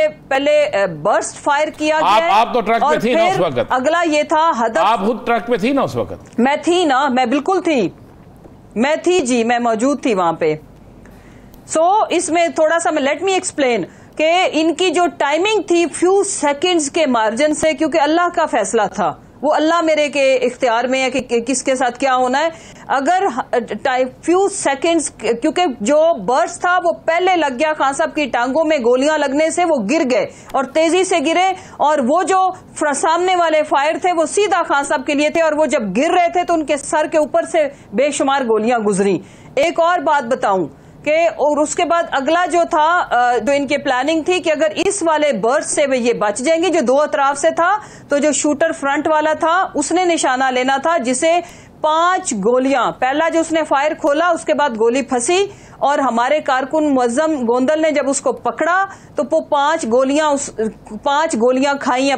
बर्स्ट फायर किया गया। आप तो ट्रक में थी ना उस वक्त। अगला ये था हदफ। आप खुद ट्रक में थी ना उस वक्त? मैं थी ना, मैं बिल्कुल थी, मैं थी जी, मैं मौजूद थी वहां पे। इसमें थोड़ा सा लेट मी एक्सप्लेन कि इनकी जो टाइमिंग थी फ्यू सेकंड्स के मार्जिन से, क्योंकि अल्लाह का फैसला था, वो अल्लाह मेरे के इख्तियार में है कि किसके साथ क्या होना है। अगर फ्यू सेकंड्स, क्योंकि जो बर्स्ट था वो पहले लग गया, खान साहब की टांगों में गोलियां लगने से वो गिर गए और तेजी से गिरे, और वो जो सामने वाले फायर थे वो सीधा खान साहब के लिए थे, और वो जब गिर रहे थे तो उनके सर के ऊपर से बेशुमार गोलियां गुजरी। एक और बात बताऊं कि और उसके बाद अगला जो था, जो इनके प्लानिंग थी कि अगर इस वाले बर्स्ट से वे ये बच जाएंगे, जो 2 अतराफ से था, तो जो शूटर फ्रंट वाला था उसने निशाना लेना था, जिसे 5 गोलियां, पहला जो उसने फायर खोला उसके बाद गोली फंसी, और हमारे कारकुन मुअज्जम गोंदल ने जब उसको पकड़ा तो वो 5 गोलियां खाई,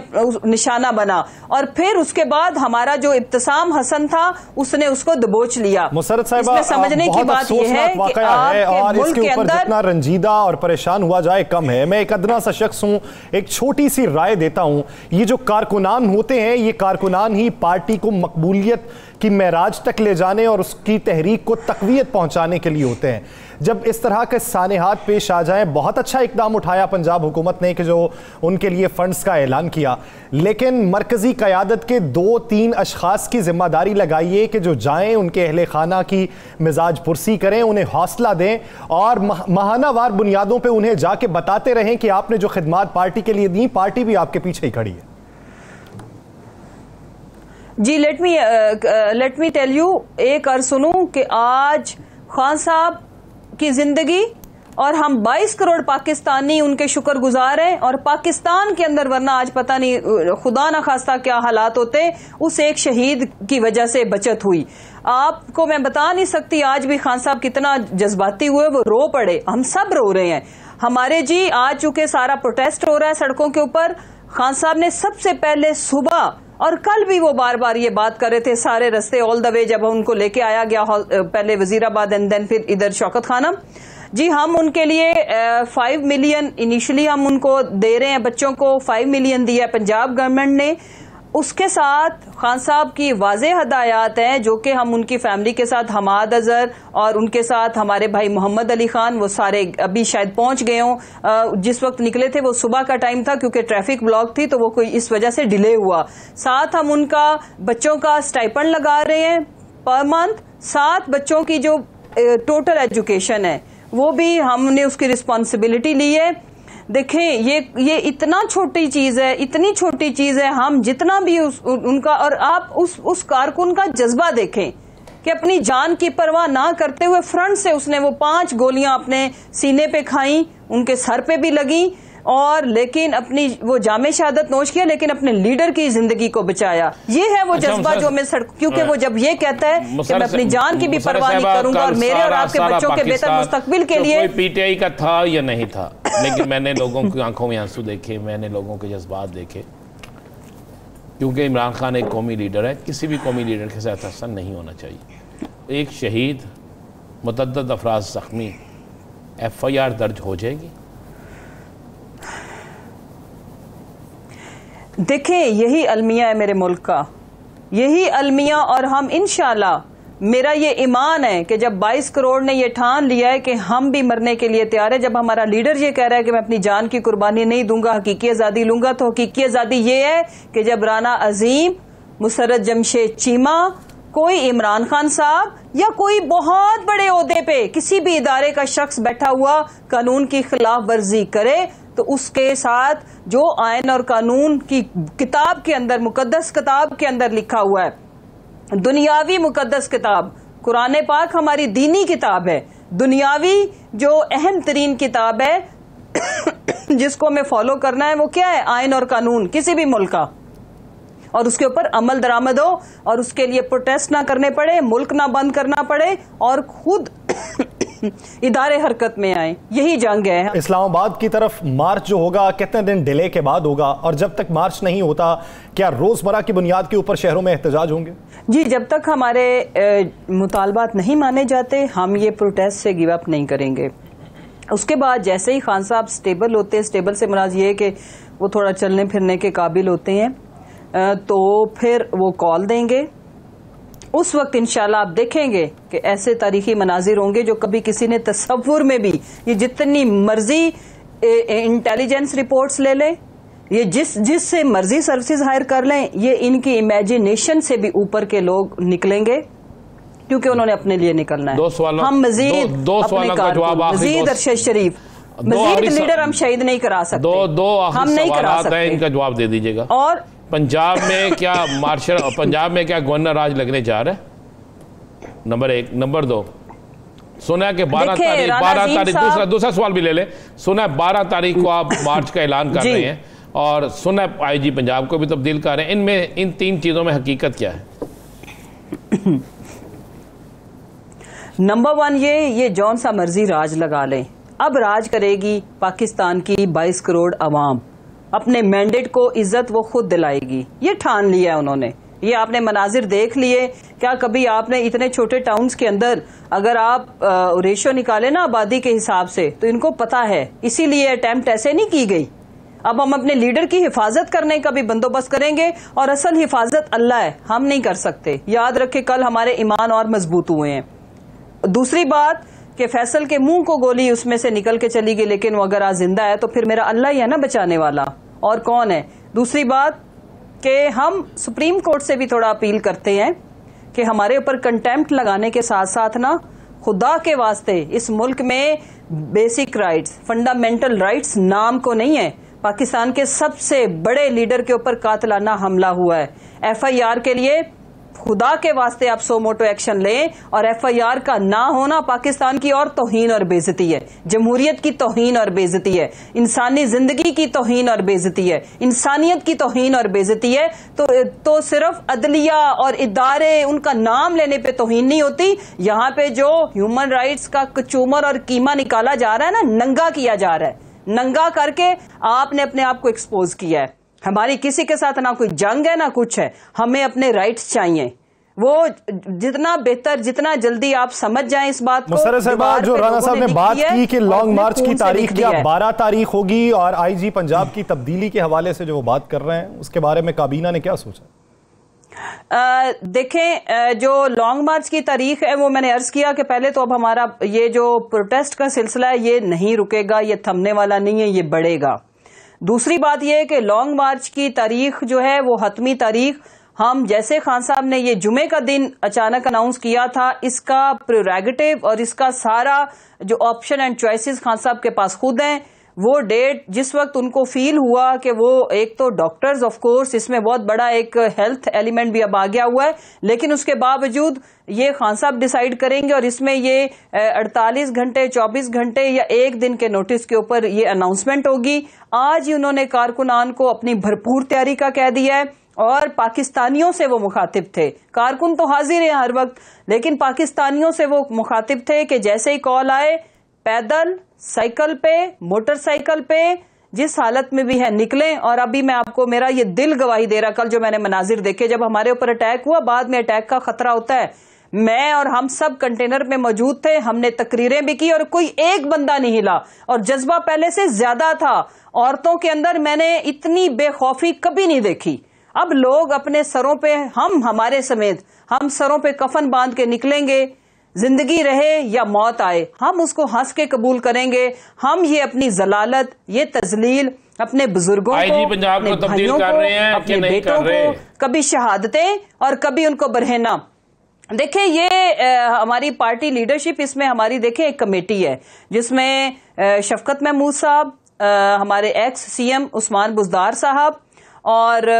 निशाना बना, और फिर उसके बाद हमारा जो इब्तिसाम हसन था उसने उसको दबोच लिया। मुसर्रत साहिबा, इसमें समझने की बात यह है कि आपके मुल्क के अंदर जितना रंजीदा और परेशान हुआ जाए कम है। मैं एक अदना सा शख्स हूं, एक छोटी सी राय देता हूं, ये जो कारकुनान होते हैं, ये कारकुनान ही पार्टी को मकबूलियत की मेराज तक ले जाने और उसकी तहरीक को तकवीयत पहुंचाने के लिए होते हैं। जब इस तरह के सानेहात पेश आ जाएं, बहुत अच्छा इकदाम उठाया पंजाब हुकूमत ने कि जो उनके लिए फंड्स का ऐलान किया, लेकिन मरकजी क़यादत के 2-3 अशखास की जिम्मेदारी लगाइए कि जो जाएं, उनके अहले खाना की मिजाज पुरसी करें, उन्हें हौसला दें, और माहानावार बुनियादों पर उन्हें जाके बताते रहें कि आपने जो खिदमात पार्टी के लिए दी, पार्टी भी आपके पीछे ही खड़ी है। जी, लेट मी टेल यू, एक और सुनूं कि आज खान साहब की जिंदगी और हम 22 करोड़ पाकिस्तानी उनके शुक्रगुजार हैं, और पाकिस्तान के अंदर, वरना आज पता नहीं खुदा ना खास्ता क्या हालात होते, उस एक शहीद की वजह से बचत हुई। आपको मैं बता नहीं सकती आज भी खान साहब कितना जज्बाती हुए, वो रो पड़े, हम सब रो रहे हैं। हमारे जी आज चूंकि सारा प्रोटेस्ट हो रहा है सड़कों के ऊपर, खान साहब ने सबसे पहले सुबह और कल भी वो बार बार ये बात कर रहे थे, सारे रास्ते ऑल द वे, जब उनको लेके आया गया पहले वजीराबाद एंड देन फिर इधर शौकत खाना जी, हम उनके लिए 5 मिलियन इनिशियली हम उनको दे रहे हैं, बच्चों को 5 मिलियन दिया पंजाब गवर्नमेंट ने। उसके साथ खान साहब की वाज़ेह हदायत हैं, जो कि हम उनकी फैमिली के साथ, हमाद अजहर और उनके साथ हमारे भाई मोहम्मद अली खान, वो सारे अभी शायद पहुंच गए हों। जिस वक्त निकले थे वो सुबह का टाइम था, क्योंकि ट्रैफिक ब्लॉक थी, तो वो कोई इस वजह से डिले हुआ। साथ हम उनका बच्चों का स्टाइपेंड लगा रहे हैं पर मंथ, 7 बच्चों की जो टोटल एजुकेशन है वो भी हमने उसकी रिस्पॉन्सिबिलिटी ली है। देखें, ये इतना छोटी चीज है, इतनी छोटी चीज है, हम जितना भी उनका, और आप उस कारकुन का जज्बा देखें कि अपनी जान की परवाह ना करते हुए फ्रंट से उसने वो 5 गोलियां अपने सीने पे खाई, उनके सर पे भी लगी, और लेकिन अपनी वो जामे शहादत नोश किया, लेकिन अपने लीडर की जिंदगी को बचाया। ये है वो जज्बा जो मैं क्योंकि वो जब ये कहता है कि मैं अपनी जान की भी परवाह नहीं करूंगा और मेरे और आपके बच्चों के बेहतर मुस्तकबिल के लिए। कोई पीटीआई का था या नहीं था, लेकिन मैंने लोगों की आंखों में आंसू देखे, मैंने लोगों के जज्बात देखे, क्योंकि इमरान खान एक कौमी लीडर है, किसी भी कौमी लीडर के साथ ऐसा नहीं होना चाहिए। एक शहीद, मुतअद्दिद अफराद जख्मी, FIR दर्ज हो जाएगी। देखें, यही अलमिया है मेरे मुल्क का, यही अलमिया, और हम इंशाल्लाह, मेरा ये ईमान है कि जब 22 करोड़ ने ये ठान लिया है कि हम भी मरने के लिए तैयार है, जब हमारा लीडर ये कह रहा है कि मैं अपनी जान की कुर्बानी नहीं दूंगा, हकीकी आज़ादी लूंगा, तो हकीकी आज़ादी ये है कि जब राना अजीम, मुसर्रत जमशेद चीमा, कोई इमरान खान साहब या कोई बहुत बड़े ओहदे पे किसी भी इदारे का शख्स बैठा हुआ कानून की खिलाफ वर्जी करे, तो उसके साथ जो आयन और कानून की किताब के अंदर, मुकद्दस किताब के अंदर लिखा हुआ है, दुनियावी मुकद्दस किताब, कुरान पाक हमारी दीनी किताब है, दुनियावी जो अहम तरीन किताब है जिसको हमें फॉलो करना है, वो क्या है? आयन और कानून किसी भी मुल्क का, और उसके ऊपर अमल दरामद हो और उसके लिए प्रोटेस्ट ना करने पड़े, मुल्क ना बंद करना पड़े और खुद इदारे हरकत में आए। यही जंग है। इस्लामाबाद की तरफ मार्च जो होगा कितने दिन डिले के बाद होगा, और जब तक मार्च नहीं होता क्या रोजमर्रा की बुनियाद के ऊपर शहरों में एहतजाज होंगे? जी, जब तक हमारे मुतालबात नहीं माने जाते हम ये प्रोटेस्ट से गिव अप नहीं करेंगे। उसके बाद जैसे ही खान साहब स्टेबल होते हैं, स्टेबल से मुराद ये है कि वो थोड़ा चलने फिरने के काबिल होते हैं, तो फिर वो कॉल देंगे। उस वक्त इंशाल्लाह आप देखेंगे कि ऐसे तारीखी मनाजिर होंगे जो कभी किसी ने तसव्वुर में भी, ये जितनी मर्जी इंटेलिजेंस रिपोर्ट्स ले लें, ये जिससे मर्जी सर्विसेज हायर कर लें, ये इनकी इमेजिनेशन से भी ऊपर के लोग निकलेंगे, क्योंकि उन्होंने अपने लिए निकलना है। हम मजीद दो सवालों का जवाब, मजीद अरशद शरीफ, मजीद लीडर हम शहीद नहीं करा सकते, हम नहीं करा सकते। इनका जवाब दे दीजिएगा। और पंजाब में क्या मार्शल, पंजाब में क्या गवर्नर राज लगने जा रहा है? नंबर 1। नंबर 2, सुना है कि 12 तारीख, दूसरा सवाल भी ले ले, सुना है 12 तारीख को आप मार्च का ऐलान कर रहे हैं, और सुना है आईजी पंजाब को भी तब्दील कर रहे हैं। इनमें, इन 3 चीजों में हकीकत क्या है? नंबर 1, ये जौन सा मर्जी राज लगा लें, अब राज करेगी पाकिस्तान की 22 करोड़ अवाम, अपने मैंडेट को इज्जत वो खुद दिलाएगी, ये ठान लिया है उन्होंने। ये आपने मनाजिर देख लिए। क्या कभी आपने इतने छोटे टाउन्स के अंदर अगर आप रेशो निकाले ना आबादी के हिसाब से, तो इनको पता है, इसीलिए अटेम्प्ट ऐसे नहीं की गई। अब हम अपने लीडर की हिफाजत करने का भी बंदोबस्त करेंगे, और असल हिफाजत अल्लाह है, हम नहीं कर सकते। याद रखे, कल हमारे ईमान और मजबूत हुए हैं। दूसरी बात कि फैसल के मुंह को गोली उसमें से निकल के चली गई, लेकिन वो अगर आज जिंदा है तो फिर मेरा अल्लाह ही है ना बचाने वाला, और कौन है? दूसरी बात कि हम सुप्रीम कोर्ट से भी थोड़ा अपील करते हैं कि हमारे ऊपर कंटेम्प्ट लगाने के साथ साथ ना, खुदा के वास्ते इस मुल्क में बेसिक राइट्स, फंडामेंटल राइट्स नाम को नहीं है। पाकिस्तान के सबसे बड़े लीडर के ऊपर कातिलाना हमला हुआ है। FIR के लिए खुदा के वास्ते आप सो मोटो एक्शन लें, और FIR का ना होना पाकिस्तान की और तौहीन और बेइज्जती है, जमहूरियत की तौहीन और बेइज्जती है, इंसानी जिंदगी की तौहीन और बेइज्जती है, इंसानियत की तौहीन और बेइज्जती है। तो सिर्फ अदलिया और इदारे, उनका नाम लेने पे तौहीन नहीं होती। यहाँ पे जो ह्यूमन राइट्स का कचूमर और कीमा निकाला जा रहा है ना, नंगा किया जा रहा है, नंगा करके आपने अपने आप को एक्सपोज किया है। हमारी किसी के साथ ना कोई जंग है ना कुछ है, हमें अपने राइट्स चाहिए। वो जितना बेहतर, जितना जल्दी आप समझ जाएं इस बात को। मुसर्रर साहब, जो राणा साहब ने बात की कि लॉन्ग मार्च की तारीख क्या 12 तारीख होगी, और IG पंजाब की तब्दीली के हवाले से जो वो बात कर रहे हैं, उसके बारे में काबीना ने क्या सोचा? देखें, जो लॉन्ग मार्च की तारीख है वो मैंने अर्ज किया कि पहले तो अब हमारा ये जो प्रोटेस्ट का सिलसिला है ये नहीं रुकेगा, ये थमने वाला नहीं है, ये बढ़ेगा। दूसरी बात यह है कि लॉन्ग मार्च की तारीख जो है वो हतमी तारीख, हम जैसे खान साहब ने ये जुमे का दिन अचानक अनाउंस किया था, इसका प्रेरोगेटिव और इसका सारा जो ऑप्शन एंड चॉइसेस खान साहब के पास खुद हैं। वो डेट जिस वक्त उनको फील हुआ कि वो, एक तो डॉक्टर्स ऑफ कोर्स, इसमें बहुत बड़ा एक हेल्थ एलिमेंट भी अब आ गया हुआ है, लेकिन उसके बावजूद ये खान साहब डिसाइड करेंगे, और इसमें ये 48 घंटे, 24 घंटे या एक दिन के नोटिस के ऊपर ये अनाउंसमेंट होगी। आज ही उन्होंने कारकुनान को अपनी भरपूर तैयारी का कह दिया है, और पाकिस्तानियों से वो मुखातिब थे। कारकुन तो हाजिर है हर वक्त, लेकिन पाकिस्तानियों से वो मुखातिब थे कि जैसे ही कॉल आए, पैदल, साइकिल पे, मोटरसाइकिल पे, जिस हालत में भी है निकलें। और अभी मैं आपको, मेरा ये दिल गवाही दे रहा, कल जो मैंने मनाजिर देखे, जब हमारे ऊपर अटैक हुआ, बाद में अटैक का खतरा होता है, मैं और हम सब कंटेनर में मौजूद थे, हमने तकरीरें भी की और कोई एक बंदा नहीं हिला, और जज्बा पहले से ज्यादा था। औरतों के अंदर मैंने इतनी बेखौफी कभी नहीं देखी। अब लोग अपने सरों पे, हमारे समेत, हम सरों पे कफन बांध के निकलेंगे, जिंदगी रहे या मौत आए, हम उसको हंस के कबूल करेंगे। हम ये अपनी जलालत, ये तजलील अपने बुजुर्गों को, अपने भाइयों को, अपने बेटों को, कभी शहादतें और कभी उनको बरहना। देखें, ये हमारी पार्टी लीडरशिप, इसमें हमारी देखें एक कमेटी है जिसमें शफकत महमूद साहब, हमारे एक्स CM उस्मान बुज़दार साहब, और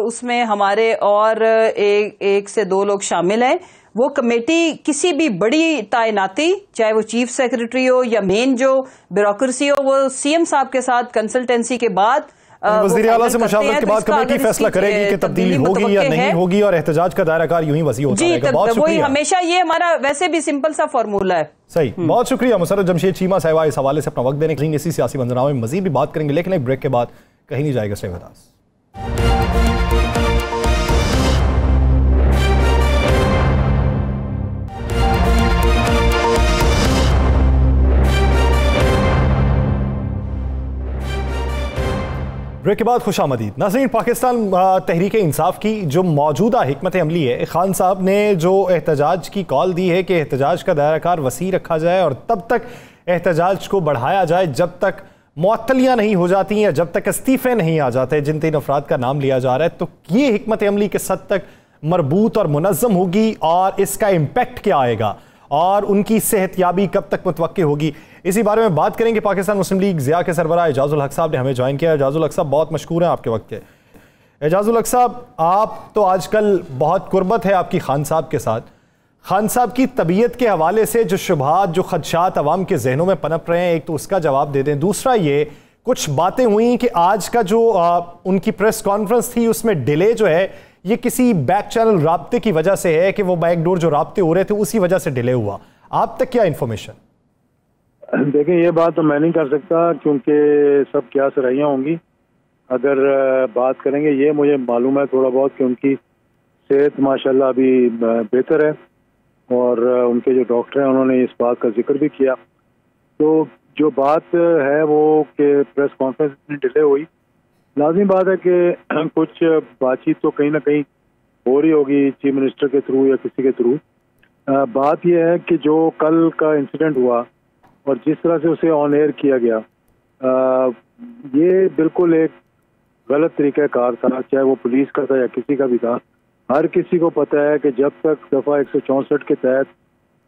उसमें हमारे और एक से दो लोग शामिल हैं। वो कमेटी किसी भी बड़ी तैनाती, चाहे वो चीफ सेक्रेटरी हो या मेन जो ब्यूरोक्रेसी हो, वो CM साहब के साथ कंसल्टेंसी के बाद वज़ीर आला से मुशावरत के बाद कमेटी फैसला करेगी कि तब्दीली होगी या नहीं होगी, और एहतजाज का दायराकार यूं ही वसी होता रहेगा। बहुत वही शुक्रिया। हमेशा ये हमारा वैसे भी सिंपल सा फॉर्मूला है। सही, बहुत शुक्रिया मुसर्रत जमशेद चीमा साहिबा इस हवाले से अपना वक्त देने के लिए। इसी सियासी मंजरनामे में मजीद भी बात करेंगे, लेकिन एक ब्रेक के बाद कहीं नहीं जाएगा। Stay with us. ब्रेक के बाद खुशामदीद नाज़रीन। पाकिस्तान तहरीक इंसाफ की जो मौजूदा हिकमत अमली है, खान साहब ने जो एहतजाज की कॉल दी है कि एहतजाज का दायराकार वसी रखा जाए और तब तक एहतजाज को बढ़ाया जाए जब तक मुअत्तलियाँ नहीं हो जाती या जब तक इस्तीफ़े नहीं आ जाते जिन 3 अफराद का नाम लिया जा रहा है, तो ये हिकमत अमली किस हद तक मरबूत और मुनज़्ज़म होगी और इसका इम्पैक्ट क्या आएगा और उनकी सेहतयाबी कब तक मुतवक्की होगी, इसी बारे में बात करेंगे। पाकिस्तान मुस्लिम लीग ज़िया के सरबराह एजाजुल हक साहब ने हमें ज्वाइन किया। एजाजुल हक साहब, बहुत मशकूर हैं आपके वक्त के। एजाजुल हक साहब, आप तो आजकल बहुत कुर्बत है आपकी खान साहब के साथ। खान साहब की तबीयत के हवाले से जो शुबहात, जो खदशात अवाम के जहनों में पनप रहे हैं, एक तो उसका जवाब दे दें। दूसरा ये कुछ बातें हुई कि आज का जो उनकी प्रेस कॉन्फ्रेंस थी उसमें डिले जो है ये किसी बैक चैनल राब्ते की वजह से है कि वो बैकडोर जो राब्ते हो रहे थे उसी वजह से डिले हुआ। आप तक क्या इन्फॉर्मेशन? देखें, ये बात तो मैं नहीं कर सकता क्योंकि सब क्या सराहियाँ होंगी। अगर बात करेंगे, ये मुझे मालूम है थोड़ा बहुत कि उनकी सेहत माशाल्लाह अभी बेहतर है और उनके जो डॉक्टर हैं उन्होंने इस बात का जिक्र भी किया। तो जो बात है वो कि प्रेस कॉन्फ्रेंस में डिले हुई, लाजमी बात है कि कुछ बातचीत तो कहीं ना कहीं हो रही होगी चीफ मिनिस्टर के थ्रू या किसी के थ्रू। बात यह है कि जो कल का इंसिडेंट हुआ और जिस तरह से उसे ऑन एयर किया गया, ये बिल्कुल एक गलत तरीका कार था, चाहे वो पुलिस का था या किसी का भी था। हर किसी को पता है कि जब तक दफ़ा 164 के तहत,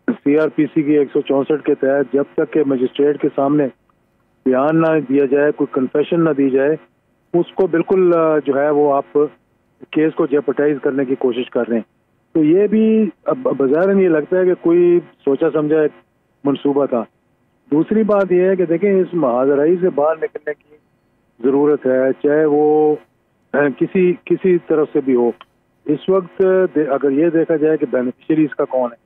CRPC की 164 के तहत, जब तक के मजिस्ट्रेट के सामने बयान ना दिया जाए, कोई कन्फेशन ना दी जाए, उसको बिल्कुल जो है वो आप केस को जेपटाइज करने की कोशिश कर रहे हैं। तो ये भी अब बाज़ारन ये लगता है कि कोई सोचा समझा एक मंसूबा था। दूसरी बात यह है कि देखें, इस महाजराई से बाहर निकलने की ज़रूरत है, चाहे वो किसी तरफ से भी हो। इस वक्त अगर ये देखा जाए कि बेनिफिशियरी इसका कौन है,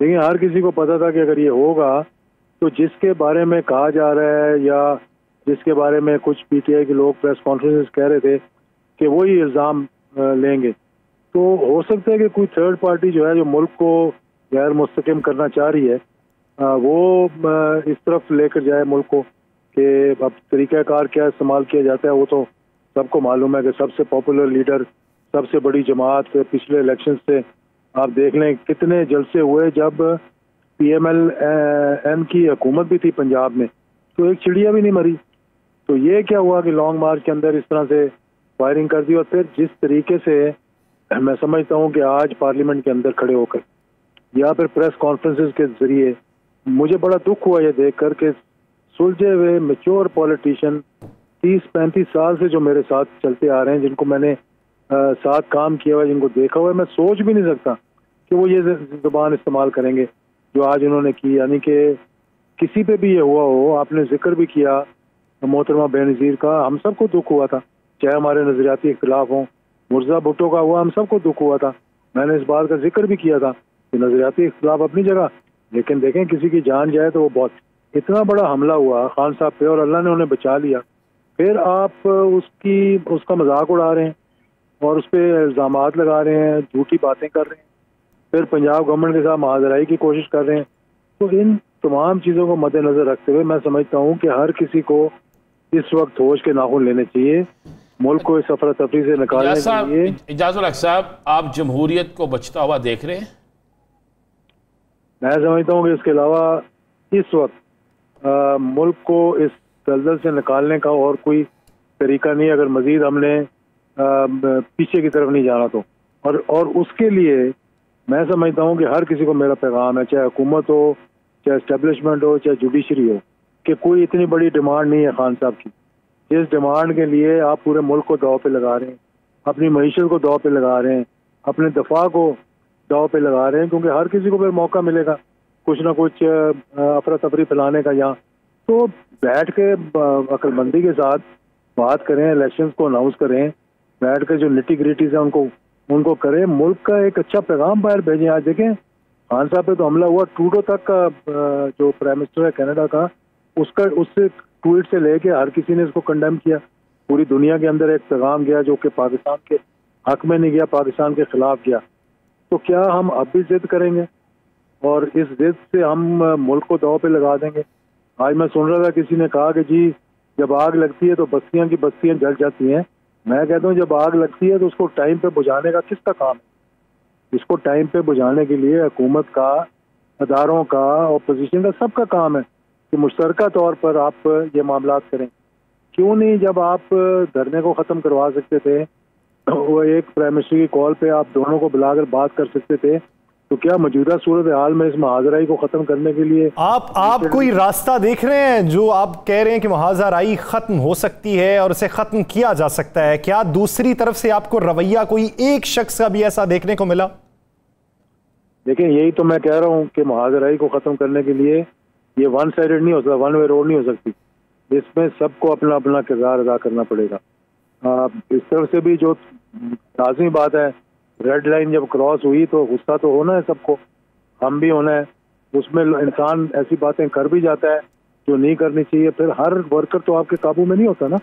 देखिए हर किसी को पता था कि अगर ये होगा तो जिसके बारे में कहा जा रहा है या जिसके बारे में कुछ PTI के लोग प्रेस कॉन्फ्रेंस कह रहे थे कि वही इल्ज़ाम लेंगे, तो हो सकता है कि कोई थर्ड पार्टी जो है जो मुल्क को गैर मुस्तकिम करना चाह रही है वो इस तरफ लेकर जाए मुल्क को कि अब तरीक़ाकार क्या इस्तेमाल किया जाता है। वो तो सबको मालूम है कि सबसे पॉपुलर लीडर, सबसे बड़ी जमात, पिछले इलेक्शन से आप देख लें कितने जलसे हुए जब PMLN की हुकूमत भी थी पंजाब में, तो एक चिड़िया भी नहीं मरी। तो ये क्या हुआ कि लॉन्ग मार्च के अंदर इस तरह से फायरिंग कर दी। और फिर जिस तरीके से मैं समझता हूँ कि आज पार्लियामेंट के अंदर खड़े होकर या फिर प्रेस कॉन्फ्रेंसेस के जरिए, मुझे बड़ा दुख हुआ ये देख कर के सुलझे हुए मेच्योर पॉलिटिशियन 30-35 साल से जो मेरे साथ चलते आ रहे हैं, जिनको मैंने साथ काम किया हुआ, जिनको देखा हुआ है, मैं सोच भी नहीं सकता कि वो ये जुबान इस्तेमाल करेंगे जो आज उन्होंने की। यानी कि किसी पे भी ये हुआ हो, आपने जिक्र भी किया मोहतरमा बेनज़ीर का, हम सबको दुख हुआ था, चाहे हमारे नजरियाती इख्तिलाफ हों। मुर्जा भुट्टो का हुआ, हम सबको दुख हुआ था। मैंने इस बात का जिक्र भी किया था कि नजरियाती इख्तिलाफ अपनी जगह, लेकिन देखें किसी की जान जाए तो वो बहुत, इतना बड़ा हमला हुआ खान साहब पे और अल्लाह ने उन्हें बचा लिया, फिर आप उसका मजाक उड़ा रहे हैं और उस पर इल्ज़ामात लगा रहे हैं, झूठी बातें कर रहे हैं, फिर पंजाब गवर्नमेंट के साथ महाजराई की कोशिश कर रहे हैं। तो इन तमाम चीज़ों को मद्देनजर रखते हुए मैं समझता हूँ कि हर किसी को इस वक्त होश के नाखून लेने चाहिए, मुल्क को इस अफरा तफरी से निकालने के लिए। इजाजुल हक साहब, आप जमहूरियत को बचता हुआ देख रहे हैं? मैं समझता हूँ कि इसके अलावा इस वक्त मुल्क को इस दलदल से निकालने का और कोई तरीका नहीं, अगर मजीद हमने पीछे की तरफ नहीं जाना तो। और उसके लिए मैं समझता हूँ कि हर किसी को मेरा पैगाम है, चाहे हुकूमत हो, चाहे एस्टेब्लिशमेंट हो, चाहे जुडिशरी हो, कि कोई इतनी बड़ी डिमांड नहीं है खान साहब की, जिस डिमांड के लिए आप पूरे मुल्क को दाव पे लगा रहे हैं, अपनी मईशत को दाव पे लगा रहे हैं, अपने दफा को दाव पे लगा रहे हैं, क्योंकि हर किसी को फिर मौका मिलेगा कुछ ना कुछ अफरा तफरी फैलाने का यहाँ। तो बैठ के अक्लमंदी के साथ बात करें, इलेक्शंस को अनाउंस करें, बैठ के जो निटी ग्रिटीज है उनको करें, मुल्क का एक अच्छा पैगाम बाहर भेजें। आज देखें खान साहब पे तो हमला हुआ, ट्रूडो तक का जो प्राइम मिनिस्टर है कनाडा का, उससे ट्वीट से लेके हर किसी ने इसको कंडेम किया। पूरी दुनिया के अंदर एक पैगाम गया जो कि पाकिस्तान के हक में नहीं गया, पाकिस्तान के खिलाफ गया। तो क्या हम अब भी जिद करेंगे और इस जिद से हम मुल्क को दाव पे लगा देंगे? आज मैं सुन रहा था किसी ने कहा कि जी जब आग लगती है तो बस्तियां की बस्तियां जल जाती हैं। मैं कहता हूँ जब आग लगती है तो उसको टाइम पे बुझाने का किसका काम है? इसको टाइम पे बुझाने के लिए हुकूमत का, अदारों का, अपोजिशन का, सबका काम है कि मुश्तरका तौर पर आप ये मामला करें। क्यों नहीं, जब आप धरने को ख़त्म करवा सकते थे, वो एक प्राइम मिनिस्टर की कॉल पे आप दोनों को बुलाकर बात कर सकते थे, तो क्या मौजूदा सूरत हाल में इस महाजराई को ख़त्म करने के लिए आप कोई रास्ता देख रहे हैं जो आप कह रहे हैं कि महाजराई ख़त्म हो सकती है और उसे ख़त्म किया जा सकता है? क्या दूसरी तरफ से आपको रवैया कोई एक शख्स का भी ऐसा देखने को मिला? देखिए यही तो मैं कह रहा हूँ कि महाजराई को ख़त्म करने के लिए ये वन साइडेड नहीं हो सकता, वन वे रोड नहीं हो सकती। इसमें सबको अपना अपना किरदार अदा करना पड़ेगा। इस तरफ से भी जो लाज़मी बात है, रेड लाइन जब क्रॉस हुई तो गुस्सा तो होना है सबको, हम भी होना है। उसमें इंसान ऐसी बातें कर भी जाता है जो नहीं करनी चाहिए। फिर हर वर्कर तो आपके काबू में नहीं होता ना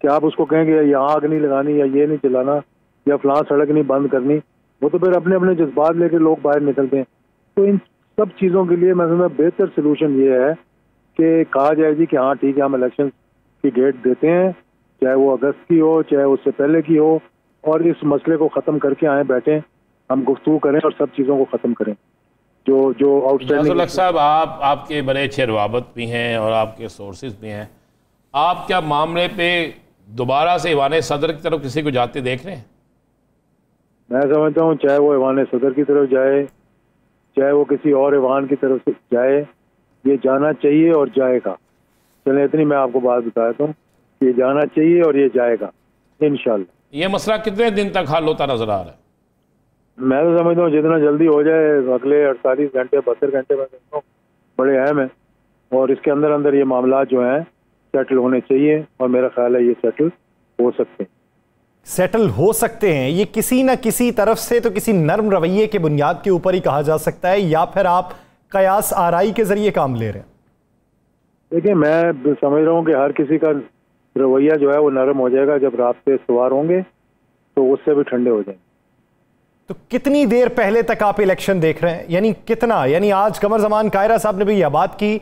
कि आप उसको कहेंगे यहाँ आग नहीं लगानी या ये नहीं चलाना या फलां सड़क नहीं बंद करनी। वो तो फिर अपने अपने जज्बात लेके लोग बाहर निकलते हैं। तो इन सब चीज़ों के लिए मैं समझता बेहतर सोल्यूशन ये है कि कहा जाए जी कि हाँ ठीक है, हम इलेक्शन की डेट देते हैं, चाहे वो अगस्त की हो चाहे उससे पहले की हो, और इस मसले को ख़त्म करके आए बैठें, हम गुफ्तगू करें और सब चीज़ों को ख़त्म करें जो आउटस्टैंडिंग। साहब आपके बड़े अच्छे रवाबत भी हैं और आपके सोर्सेज भी हैं, आप क्या मामले पे दोबारा से ईवान सदर की तरफ किसी को जाते देख रहे हैं? मैं समझता हूँ चाहे वो ईवान सदर की तरफ जाए चाहे वो किसी और ईवान की तरफ से जाए, ये जाना चाहिए और जाएगा। चले इतनी मैं आपको बात बताता हूँ, ये जाना चाहिए और ये जाएगा इंशाल्लाह। ये मसला कितने दिन तक हल होता नजर आ रहा है? मैं तो समझता हूँ जितना जल्दी हो जाए, अगले 48 घंटे 72 घंटे में बड़े अहम है और इसके अंदर अंदर ये मामला जो हैं सेटल होने चाहिए और मेरा ख्याल है ये सेटल हो सकते हैं। सेटल हो सकते हैं, ये किसी न किसी तरफ से तो किसी नर्म रवैये के बुनियाद के ऊपर ही कहा जा सकता है, या फिर आप कयास आराई के जरिए काम ले रहे हैं? देखिए मैं समझ रहा हूँ कि हर किसी का रवैया जो है वो नरम हो जाएगा जब रास्ते सवार होंगे तो उससे भी ठंडे हो जाएंगे। तो कितनी देर पहले तक आप इलेक्शन देख रहे हैं? यानी कितना, यानी आज कमर जमान कायरा साहब ने भी यह बात की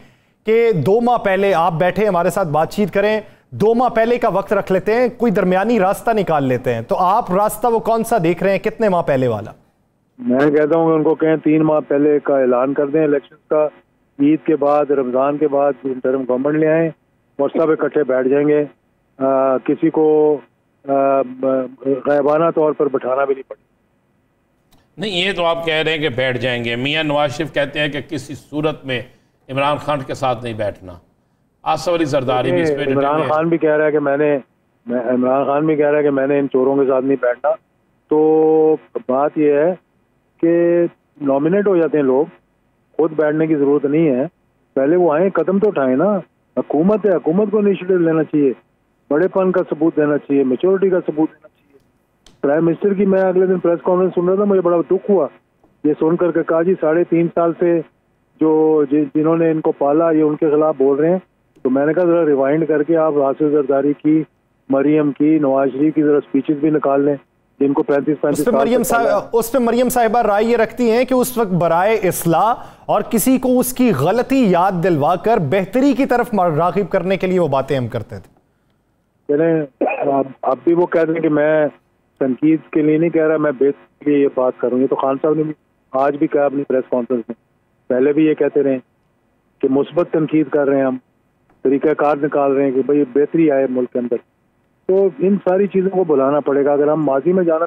कि 2 माह पहले आप बैठे हमारे साथ बातचीत करें, 2 माह पहले का वक्त रख लेते हैं, कोई दरमियानी रास्ता निकाल लेते हैं। तो आप रास्ता वो कौन सा देख रहे हैं, कितने माह पहले वाला? मैं कहता हूँ उनको कहें 3 माह पहले का ऐलान कर दें इलेक्शन का, ईद के बाद रमजान के बाद इंटरिम गवर्नमेंट ले आए और सब इकट्ठे बैठ जाएंगे। किसी को गायबाना तौर पर बैठाना भी नहीं पड़ेगा। नहीं, ये तो आप कह रहे हैं कि बैठ जाएंगे। मियां नवाज शरीफ कहते हैं कि किसी सूरत में इमरान खान के साथ नहीं बैठना। आसफ अली जरदारी भी इस पे इमरान खान भी कह रहा है कि मैंने इन चोरों के साथ नहीं बैठना। तो बात यह है कि नॉमिनेट हो जाते हैं लोग, खुद बैठने की जरूरत नहीं है। पहले वो आए, कदम तो उठाए ना। हुकूमत है, हुकूमत को इनिशिएटिव लेना चाहिए, बड़ेपन का सबूत देना चाहिए, मेच्योरिटी का सबूत देना चाहिए। प्राइम मिनिस्टर की मैं अगले दिन प्रेस कॉन्फ्रेंस सुन रहा था, मुझे बड़ा दुख हुआ ये सुनकर के, कहा जी 3.5 साल से जिन्होंने इनको पाला ये उनके खिलाफ बोल रहे हैं। तो मैंने कहा जरा रिवाइंड करके आप आसिफ जरदारी की, मरियम की, नवाज शरीफ की जरा स्पीचेस भी निकाल लें जिनको 35-35 उस पर मरियम साहिबा राय ये रखती हैं कि उस वक्त बराए इस्लाह और किसी को उसकी गलती याद दिलवा कर बेहतरी की तरफ राग़िब करने के लिए वो बातें हम करते थे। अब भी वो कह रहे हैं कि मैं तनकीद के लिए नहीं कह रहा, मैं बेहतरी के लिए ये बात करूँगी। तो खान साहब ने भी आज भी कहा अपनी प्रेस कॉन्फ्रेंस में, पहले भी ये कहते रहे कि मुस्बत तनकीद कर रहे हैं, हम तरीक़ाकार निकाल रहे हैं कि भाई बेहतरी आए मुल्क के अंदर। तो इन सारी चीज़ों को बुलाना पड़ेगा। अगर हम माजी में जाना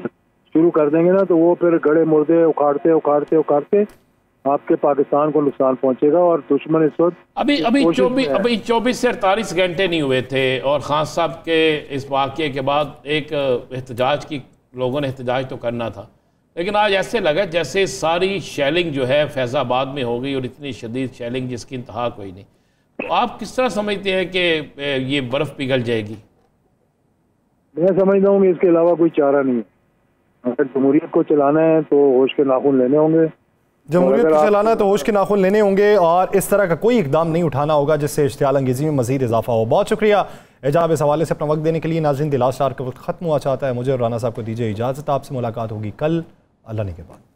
शुरू कर देंगे ना तो वो फिर गड़े मुर्दे उखाड़ते आपके पाकिस्तान को नुकसान पहुंचेगा। और दुश्मन इस वक्त अभी 24 से 48 घंटे नहीं हुए थे और खान साहब के इस वाक़े के बाद एक एहतजाज की लोगों ने एहतजाज तो करना था, लेकिन आज ऐसे लगा जैसे सारी शेलिंग जो है फैज़ाबाद में हो गई और इतनी शदीद शेलिंग जिसकी इंतहा कोई नहीं। तो आप किस तरह समझते हैं कि ये बर्फ़ पिघल जाएगी? मैं समझता हूँ कि इसके अलावा कोई चारा नहीं है। अगर जमहूरियत को चलाना है तो होश के नाखून लेने होंगे, जमहूरियत को चलाना है तो होश के नाखून लेने होंगे और इस तरह का कोई इकदाम नहीं उठाना होगा जिससे इश्तियाल अंगेज़ी में मज़ीद इजाफा हो। बहुत शुक्रिया एजाब इस हवाले से अपना वक्त देने के लिए। नाज़रीन, द लास्ट आवर का वक्त ख़त्म हुआ चाहता है, मुझे और राना साहब को दीजिए इजाज़त। आपसे मुलाकात होगी कल अल्लाह ने के बाद।